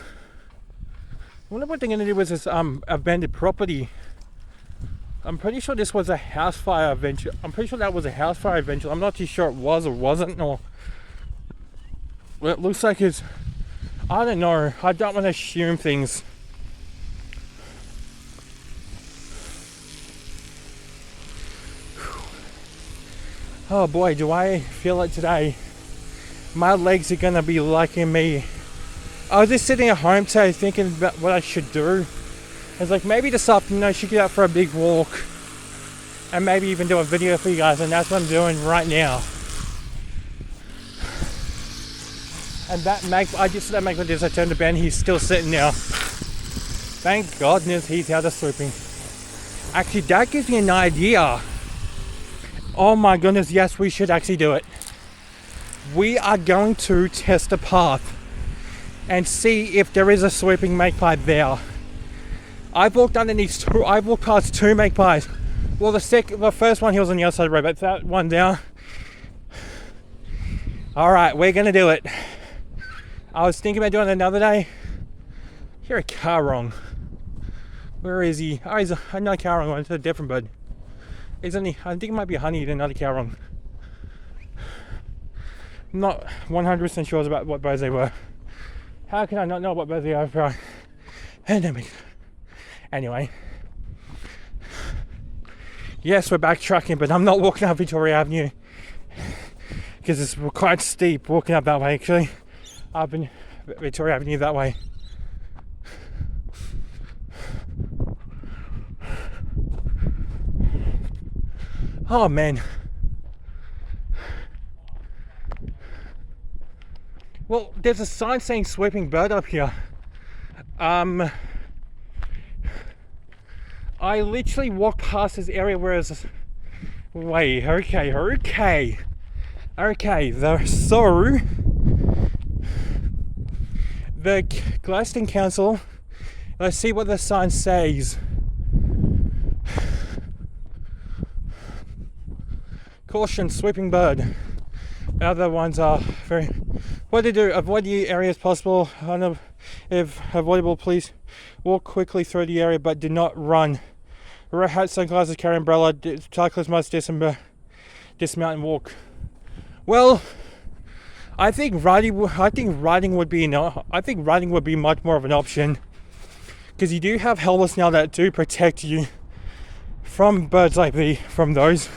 wonder what they're gonna do with this abandoned property. I'm pretty sure this was a house fire eventually. I'm pretty sure that was a house fire eventually. I'm not too sure it was or wasn't, or well, it looks like it's. I don't know. I don't want to assume things. Oh boy, do I feel like today my legs are gonna be liking me. I was just sitting at home today thinking about what I should do. It's like maybe this afternoon I should get out for a big walk and maybe even do a video for you guys, and that's what I'm doing right now. And I just said that magpie as I turned to Ben, he's still sitting now. Thank goodness he's out of sleeping. Actually, that gives me an idea. Oh my goodness, yes, we should actually do it. We are going to test the path and see if there is a swooping magpie there. I've walked past two magpies. Well, the first one, he was on the other side of the road, but that one down. All right, we're gonna do it. I was thinking about doing it another day. Hear a car wrong. Where is he? Oh, he's another car wrong. It's a different bird. I think it might be a honey, another car wrong. I'm not 100% sure about what birds they were. How can I not know what birds they are for a pandemic? Anyway. Yes, we're backtracking, but I'm not walking up Victoria Avenue because it's quite steep walking up that way, actually. Up in Victoria Avenue that way. Oh man. Well, there's a sign saying swooping bird up here. I literally walked past this area where it's... Wait, okay. The Glaston Council, let's see what the sign says. Caution, swooping bird. The other ones are very... What do they do? Avoid the area as possible. If avoidable, please walk quickly through the area, but do not run. Wear hat, sunglasses, carry umbrella. Cyclists must dismount and walk. Well, I think riding would be much more of an option, because you do have helmets now that do protect you from birds like from those.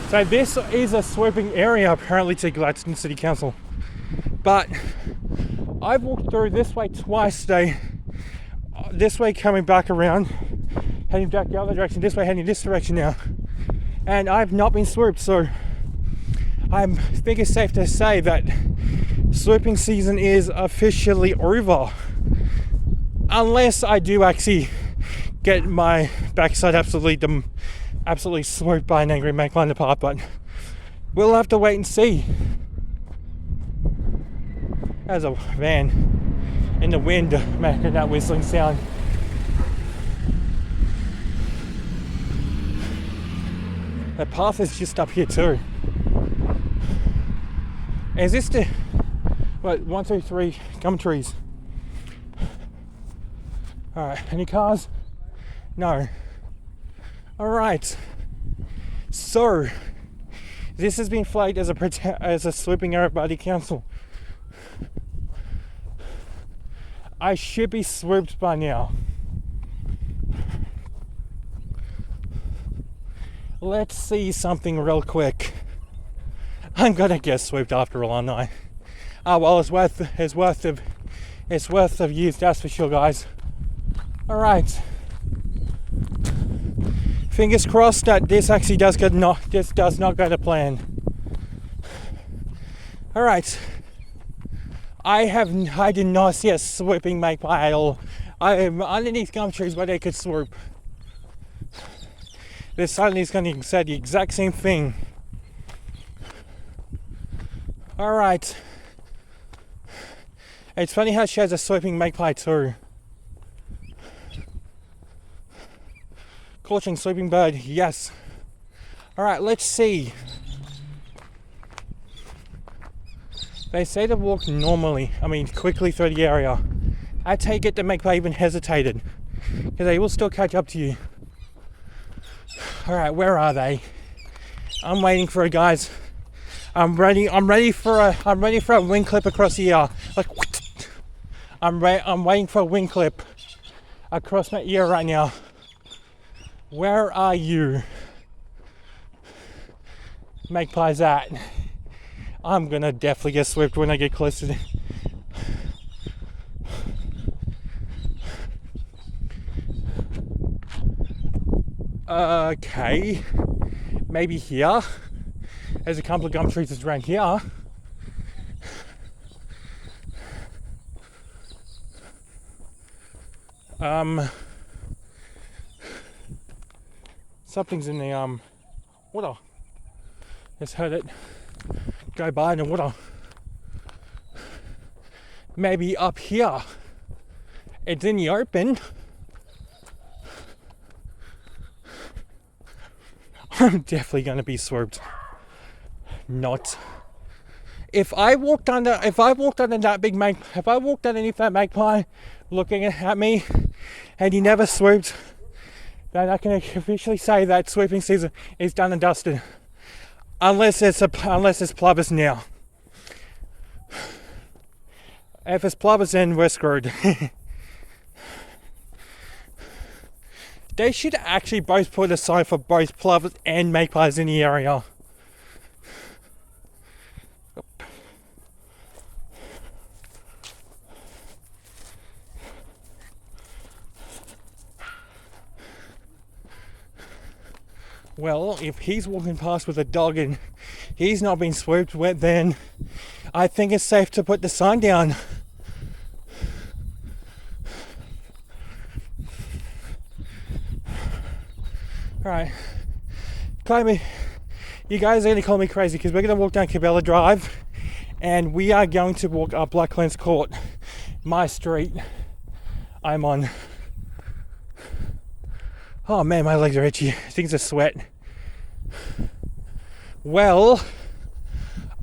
So this is a swooping area apparently to Gladstone City Council, but I've walked through this way twice today. This way coming back around, heading back the other direction, this way heading this direction now, and I've not been swooped, so I think it's safe to say that swooping season is officially over, unless I do actually get my backside absolutely swooped by an angry magpie in the park, but we'll have to wait and see. There's a van in the wind making that whistling sound. The path is just up here too. Is this the... What, 1, 2, 3 gum trees? Alright, any cars? No. Alright. So, this has been flagged as a swooping area by the council. I should be swooped by now. Let's see something real quick. I'm gonna get swooped after all, aren't I? Oh well, it's worth of use, that's for sure, guys. All right. Fingers crossed that this actually does not go to plan. All right. I did not see a swooping magpie at all. I am underneath gum trees where they could swoop. This suddenly is going to say the exact same thing. Alright. It's funny how she has a swooping magpie too. Caution, swooping bird, yes. Alright, let's see. They say to walk quickly through the area. I take it the magpie even hesitated, because they will still catch up to you. Alright, where are they? I'm waiting for it, guys. I'm ready for a wing clip across the ear. Like, I'm waiting for a wing clip across my ear right now. Where are you? Magpies at? I'm gonna definitely get swooped when I get close to them. Okay, maybe here. There's a couple of gum trees around here. Something's in the water. Just heard it go by in the water. Maybe up here. It's in the open. I'm definitely going to be swooped. Not. If I walked under that big if I walked underneath that magpie looking at me and he never swooped, then I can officially say that swooping season is done and dusted. Unless it's plovers now. If it's plovers, then we're screwed. They should actually both put a sign for both plovers and magpies in the area. Well, if he's walking past with a dog and he's not being swooped with, then I think it's safe to put the sign down. Alright, you guys are going to call me crazy because we're going to walk down Cabela Drive and we are going to walk up Blacklands Court, my street I'm on. Oh man, my legs are itchy, things are sweat. Well,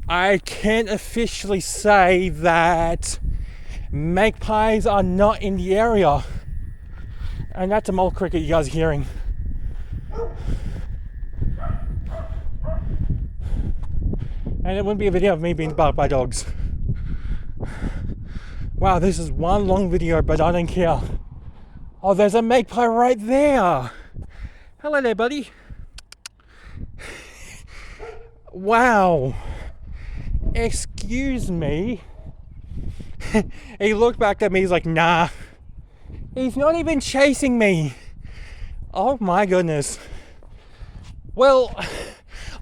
I can't officially say that magpies are not in the area. And that's a mole cricket you guys are hearing. And it wouldn't be a video of me being barked by dogs. Wow, this is one long video, but I don't care. Oh, there's a magpie right there. Hello there, buddy. Wow. Excuse me. He looked back at me, he's like, nah. He's not even chasing me. Oh my goodness. Well,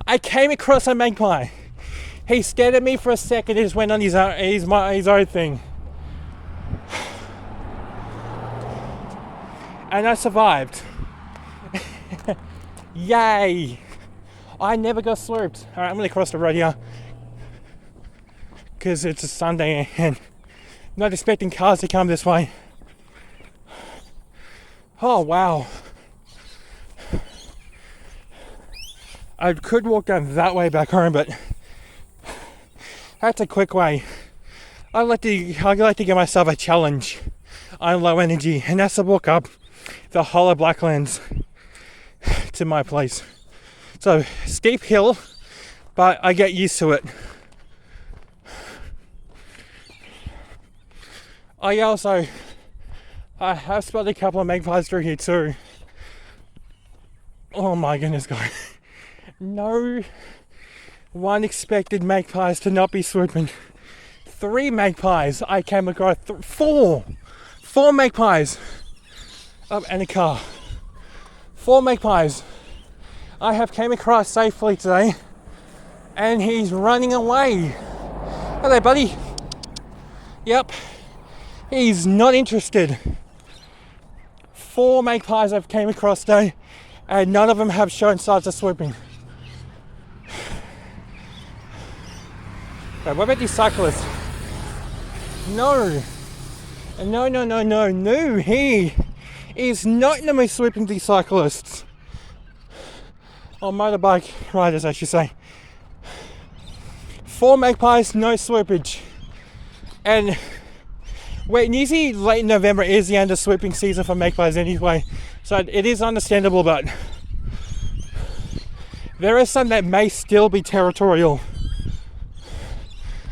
I came across a magpie. He stared at me for a second and just went on his own thing. And I survived. Yay! I never got swooped. Alright, I'm gonna cross the road here. Because it's a Sunday and I'm not expecting cars to come this way. Oh wow. I could walk down that way back home, but that's a quick way. I like to give myself a challenge on low energy, and that's to walk up the whole of Blacklands to my place. So steep hill, but I get used to it. I have spotted a couple of magpies through here too. Oh my goodness, guys. No one expected magpies to not be swooping. 3 magpies I came across. 4 magpies. Oh, and a car. 4 magpies I have came across safely today, and he's running away. Hello, buddy. Yep, he's not interested. 4 magpies I've came across today, and none of them have shown signs of swooping. Okay, what about these cyclists? No, he is not normally swooping these cyclists. Or motorbike riders, I should say. 4 magpies, no swoopage. And usually late November is the end of swooping season for magpies anyway, so it is understandable, but there is some that may still be territorial.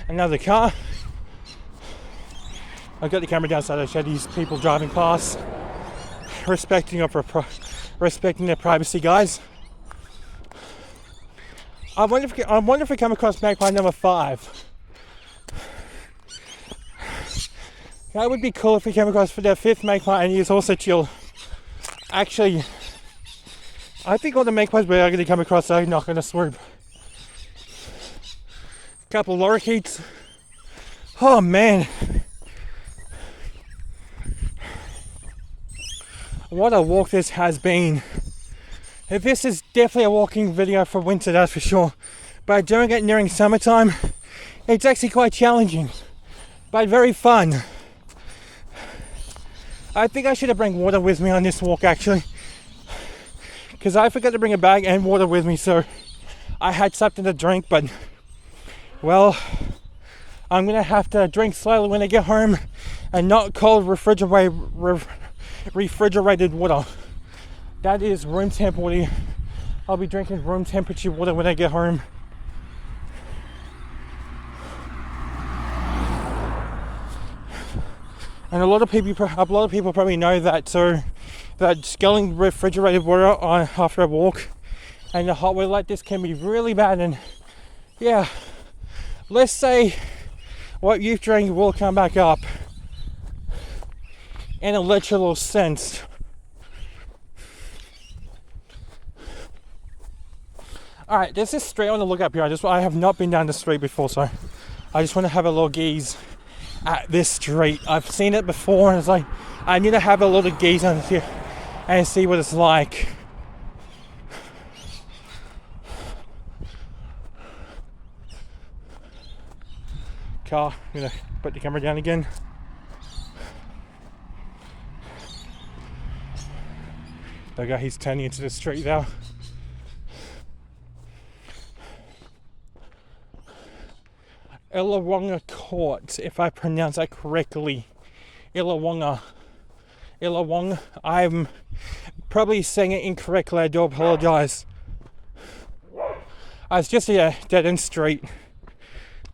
Another car. I've got the camera down so I show these people driving past, respecting their privacy, guys. I wonder if we come across magpie number 5. That would be cool if we came across the 5th magpie and he is also chill. Actually, I think all the magpies we're going to come across are not going to swoop. A couple of lorikeets. Oh man. What a walk this has been. This is definitely a walking video for winter, that's for sure. But during it nearing summertime, it's actually quite challenging, but very fun. I think I should have brought water with me on this walk actually, because I forgot to bring a bag and water with me, so I had something to drink, but well, I'm gonna have to drink slowly when I get home and not cold refrigerated water. That is room temp water. I'll be drinking room temperature water when I get home. And a lot of people probably know that, so that scaling refrigerated water after a walk and a hot weather like this can be really bad. And yeah, let's say what you've drank will come back up in a literal sense. Alright, there's this street I want to look up here. I have not been down the street before, so I just want to have a little gaze at this street. I've seen it before and it's like, I need to have a little gaze on here and see what it's like. Car, I'm gonna put the camera down again. There we go, he's turning into the street now. Illawonga Court, if I pronounce that correctly. Illawonga. I'm probably saying it incorrectly, I do apologise. It's just a dead end street.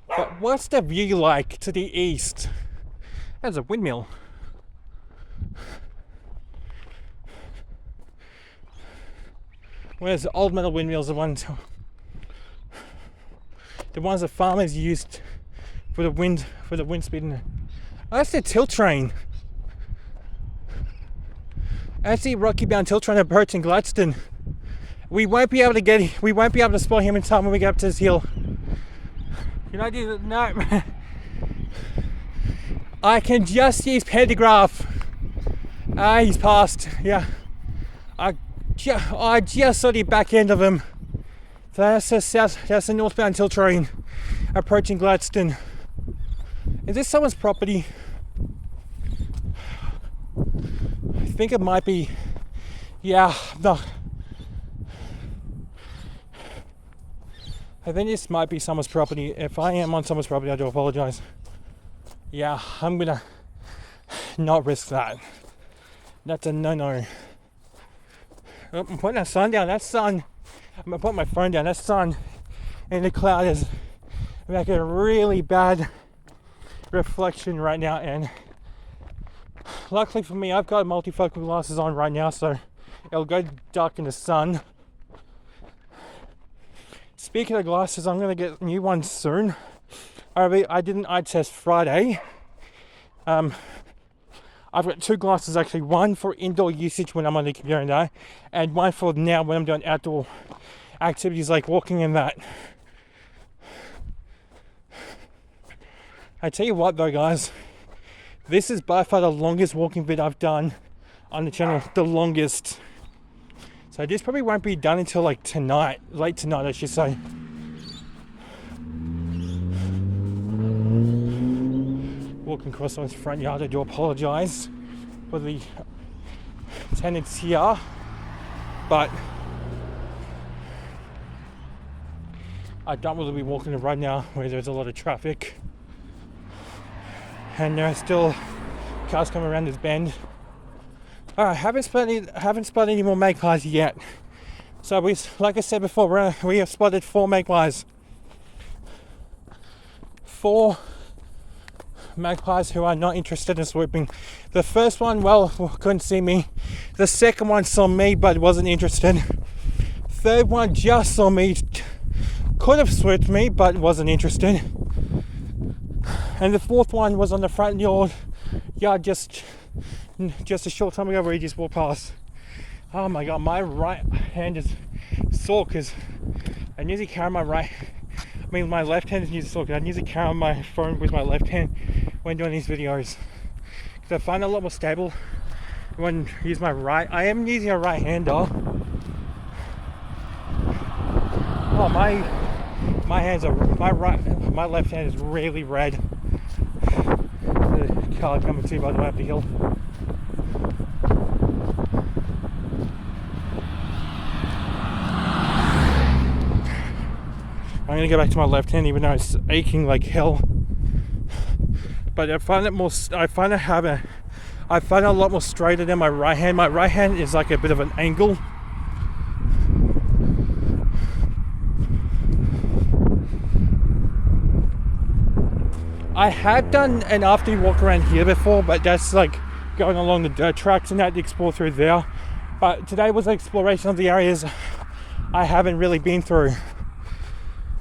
But what's the view like to the east? There's a windmill. Where's the old metal windmills, the ones the farmers used for the wind speed. Oh, that's the tilt train. That's the Rocky Bound tilt train approaching Gladstone. We won't be able to spot him in time when we get up to this hill. Can I do that? No. I can just see his pantograph. He's passed. Yeah. I just saw the back end of him. So that's the northbound tilt train approaching Gladstone. Is this someone's property? I think it might be. Yeah, no. I think this might be someone's property. If I am on someone's property, I do apologise. Yeah, I'm gonna not risk that. That's a no-no. Oh, I'm putting that sun down. That sun. I'm gonna put my phone down. That sun in the cloud is making a really bad reflection right now, and luckily for me, I've got multifocal glasses on right now, so it'll go dark in the sun. Speaking of glasses, I'm gonna get new ones soon. I did an eye test Friday. I've got two glasses actually, one for indoor usage when I'm on the computer and that, and one for now when I'm doing outdoor activities like walking and that. I tell you what though guys, this is by far the longest walking vid I've done on the channel, the longest. So this probably won't be done until like tonight, late tonight I should say. Walking across someone's front yard, I do apologise for the tenants here, but I don't really be walking right now where there's a lot of traffic, and there are still cars coming around this bend. Alright, haven't spotted any more magpies yet. So like I said before, we have spotted 4 magpies. 4 magpies who are not interested in swooping. The first one, well, couldn't see me. The second one saw me but wasn't interested. Third one just saw me, could have swooped me but wasn't interested. And the fourth one was on the front yard just a short time ago where he just walked past. Oh my god, my right hand is sore because I usually carry my my left hand is usually sore because I usually carry my phone with my left hand when doing these videos. Because I find it a lot more stable when I use my right. I am using a right hander. Oh my left hand is really red. The car coming to by the way up the hill. I'm gonna go back to my left hand, even though it's aching like hell. But I find it a lot more straighter than my right hand. My right hand is like a bit of an angle. I have done an after walk around here before, but that's like going along the dirt tracks and that to explore through there. But today was an exploration of the areas I haven't really been through.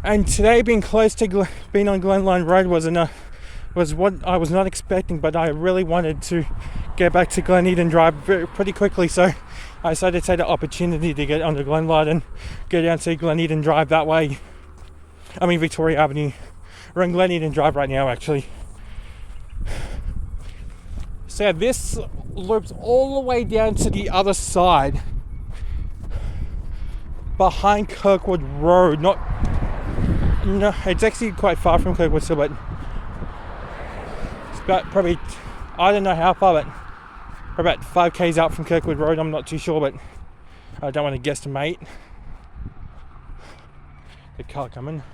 And today being close to being on Glen Eden Road was what I was not expecting, but I really wanted to get back to Glen Eden Drive pretty quickly, so I decided to take the opportunity to get onto Glen Eden and go down to Glen Eden Drive that way. I mean Victoria Avenue. We're on Glen Eden Drive right now actually. So this loops all the way down to the other side behind Kirkwood Road. No, it's actually quite far from Kirkwood still, but it's about probably, I don't know how far, but about 5 k's out from Kirkwood Road. I'm not too sure, but I don't want to guesstimate. The car coming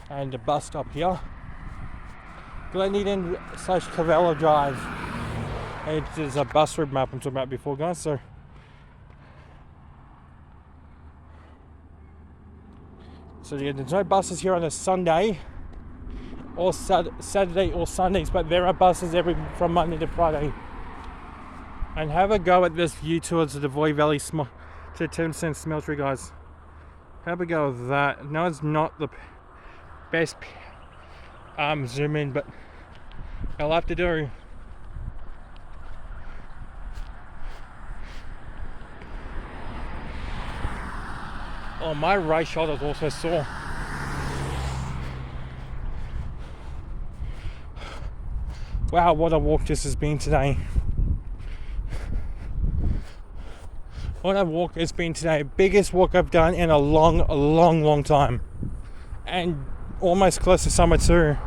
and the bus stop here. Glen Eden / Cavella Drive. It is a bus route map I'm talking about before, guys. So yeah, there's no buses here on a Sunday or Saturday or Sundays, but there are buses from Monday to Friday. And have a go at this view towards the Devoy Valley to Timson Smeltery, guys. Have a go at that. No, it's not the best zoom in, but I'll have to do. Oh, my right shoulder is also sore. Wow, what a walk this has been today. What a walk it's been today. Biggest walk I've done in a long time. And almost close to summer too.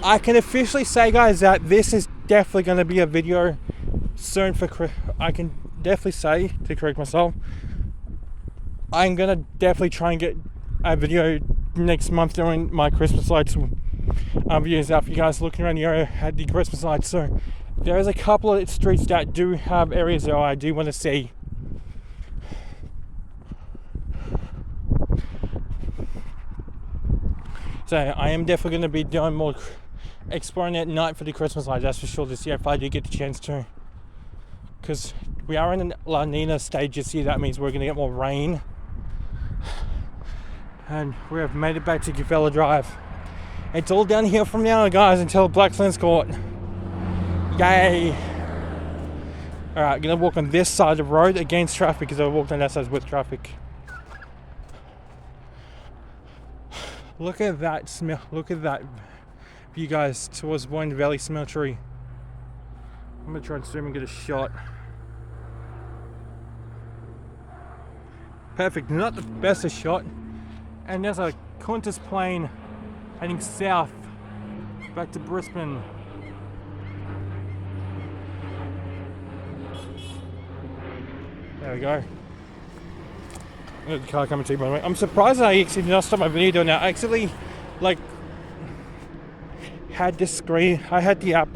I can officially say, guys, that this is definitely going to be a video soon I can definitely say, to correct myself, I'm gonna definitely try and get a video next month during my Christmas lights videos out for you guys looking around the area at the Christmas lights. So there's a couple of streets that do have areas that I do want to see. So I am definitely going to be doing more exploring at night for the Christmas lights, that's for sure, this year if I do get the chance to. Because we are in a La Nina stage this year, that means we're going to get more rain. And we have made it back to Cavella Drive. It's all downhill from now, guys, until Blacklands Court. Yay! Alright, gonna walk on this side of the road against traffic because I walked on that side with traffic. Look at that smell. Look at that view, guys, towards Boyne Valley Smeltery. I'm gonna try and zoom and get a shot. Perfect, not the best of shot. And there's a Qantas plane heading south back to Brisbane. There we go. There's the car coming to you, by the way. I'm surprised I actually did not stop my video doing that. I actually had this screen, I had the app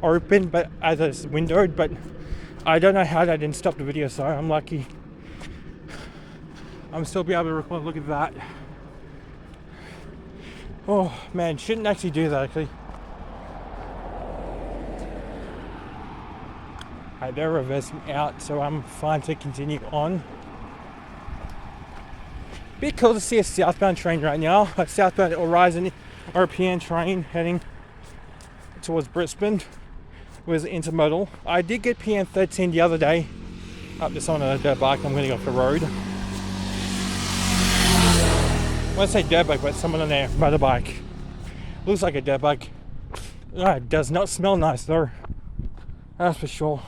open but as a windowed, but I don't know how that didn't stop the video, so I'm lucky. I'm still be able to record. Look at that. Oh man, shouldn't actually do that actually. Alright, they're reversing out, so I'm fine to continue on. Bit cool to see a southbound train right now, a southbound Horizon European train heading towards Brisbane with intermodal. I did get PM13 the other day, Up to someone on a dirt bike. I'm going to go off the road. I want to say dirt bike, but someone on their motorbike. Looks like a dirt bike. It does not smell nice though. That's for sure.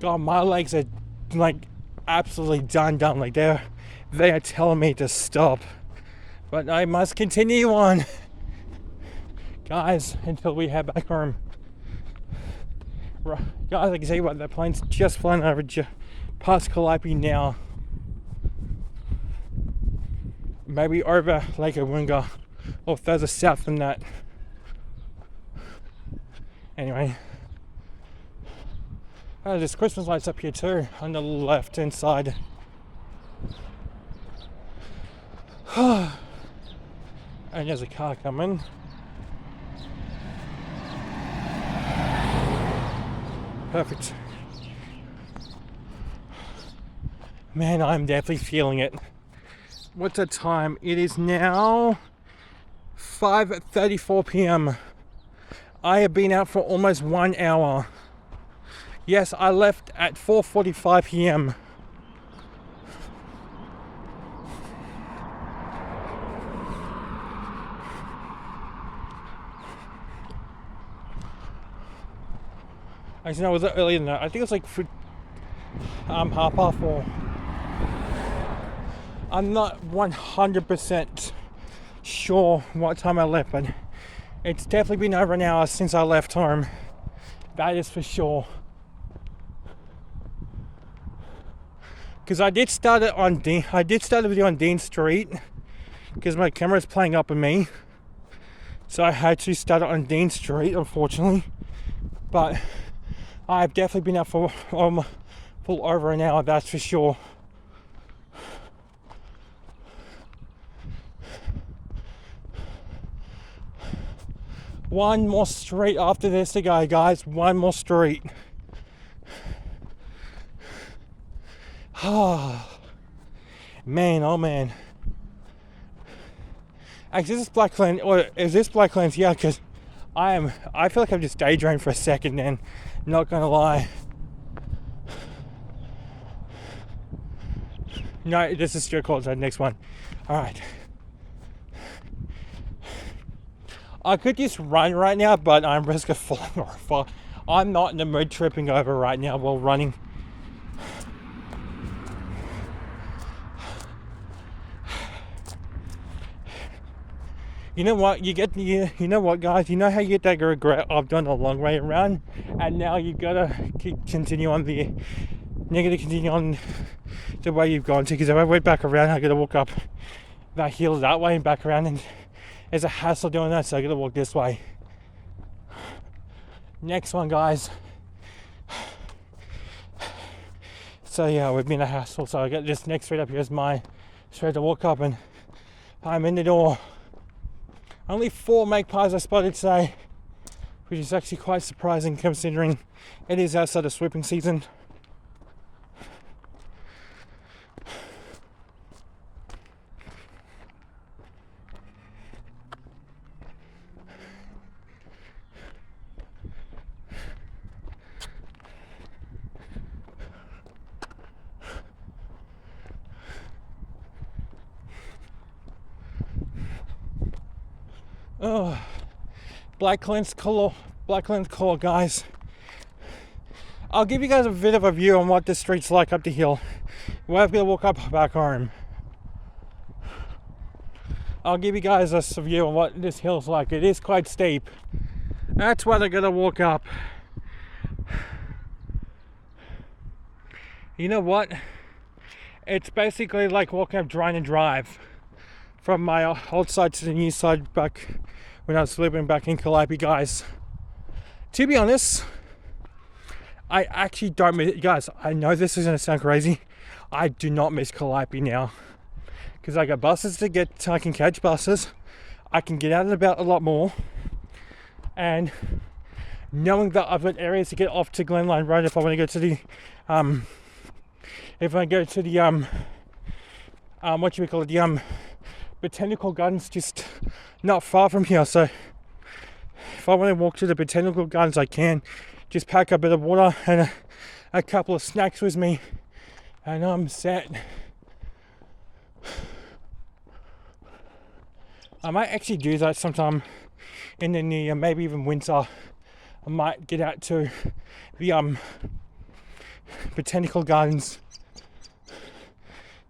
God, my legs are like absolutely done. Like they are telling me to stop. But I must continue on, guys, until we head back home. Right, guys, I can see what the plane's just flying over past Calliope now. Maybe over Lake Awunga, or further south than that. Anyway, there's Christmas lights up here too on the left hand side. And there's a car coming. Perfect. Man, I'm definitely feeling it. What's the time? It is now 5:34 p.m. I have been out for almost 1 hour. Yes, I left at 4:45 p.m. Actually, no, was it earlier than that? I think it was like 4:30. I'm not 100% sure what time I left, but it's definitely been over an hour since I left home. That is for sure. Because I did start the video on Dean Street because my camera's playing up with me, so I had to start it on Dean Street, unfortunately. But I've definitely been out for over an hour, that's for sure. One more street after this to go, guys. One more street. Man, oh man. Actually, is this Blacklands? Or is this Blacklands? Yeah, because I feel like I'm just daydreaming for a second then. Not gonna lie. No, this is Stuart Court, so next one. Alright. I could just run right now, but I'm risk of falling over. I'm not in the mood tripping over right now while running. You know what? You know what, guys? You know how you get that regret of doing a long way around, and now you gotta continue on the way you've gone to. Because if I went back around, I gotta walk up that hill that way and back around, and it's a hassle doing that. So I gotta walk this way. Next one, guys. So yeah, we've been a hassle. So I got this next street up here is my street to walk up, and I'm in the door. Only 4 magpies I spotted today, which is actually quite surprising considering it is outside of swooping season. Oh, Blacklands Call, guys. I'll give you guys a bit of a view on what this street's like up the hill. We're going to walk up back home. I'll give you guys a view on what this hill's like. It is quite steep. That's why they're going to walk up. You know what? It's basically like walking up Drine Drive. From my old side to the new side back when I was living back in Calliope, guys. To be honest, I actually don't miss it. Guys, I know this is going to sound crazy. I do not miss Calliope now. Because I got buses to get, I can catch buses. I can get out and about a lot more. And knowing that I've got areas to get off to Glen Line Road if I want to go to the, Botanical Gardens, just not far from here. So if I want to walk to the Botanical Gardens, I can. just pack a bit of water and a couple of snacks with me, and I'm set. I might actually do that sometime in the new year, maybe even winter. I might get out to the botanical gardens,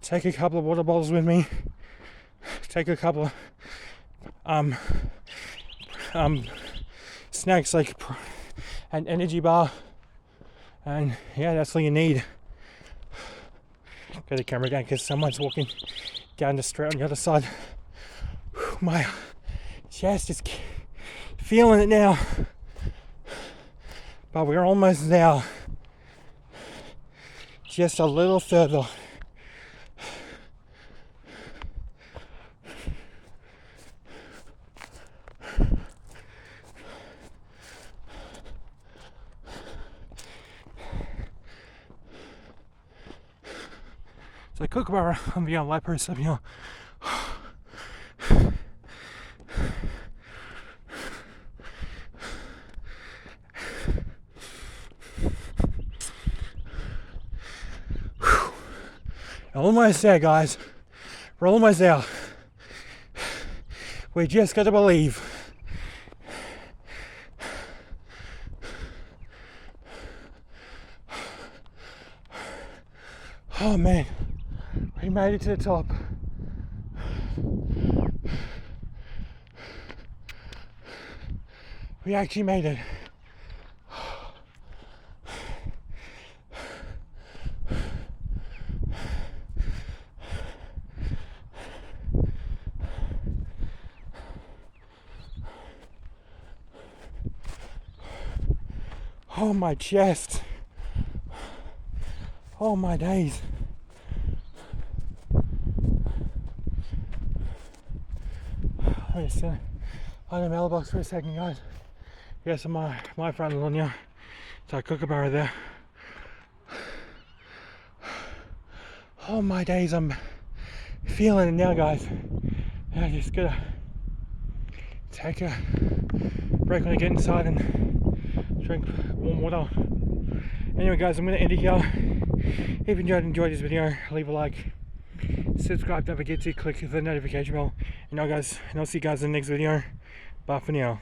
take a couple of water bottles with me, take a couple of snacks like an energy bar, and yeah, that's all you need. Get the camera down because someone's walking down the street on the other side. My chest is feeling it now, but we're almost there. Just a little further. So Kookaburra on the Lapras up here. Almost there, guys. We're almost there. We just got to believe. Oh man, we made it to the top. We actually made it. Oh my chest. Oh my days. Let me sit on the mailbox for a second, guys. Yes, my front lawn here. It's our Kookaburra there. Oh my days, I'm feeling it now, guys. And I just gotta take a break when I get inside and drink warm water. Anyway, guys, I'm gonna end it here. If you enjoyed this video, leave a like, subscribe, don't forget to click the notification bell. And now, guys, and I'll see you guys in the next video. Bye for now.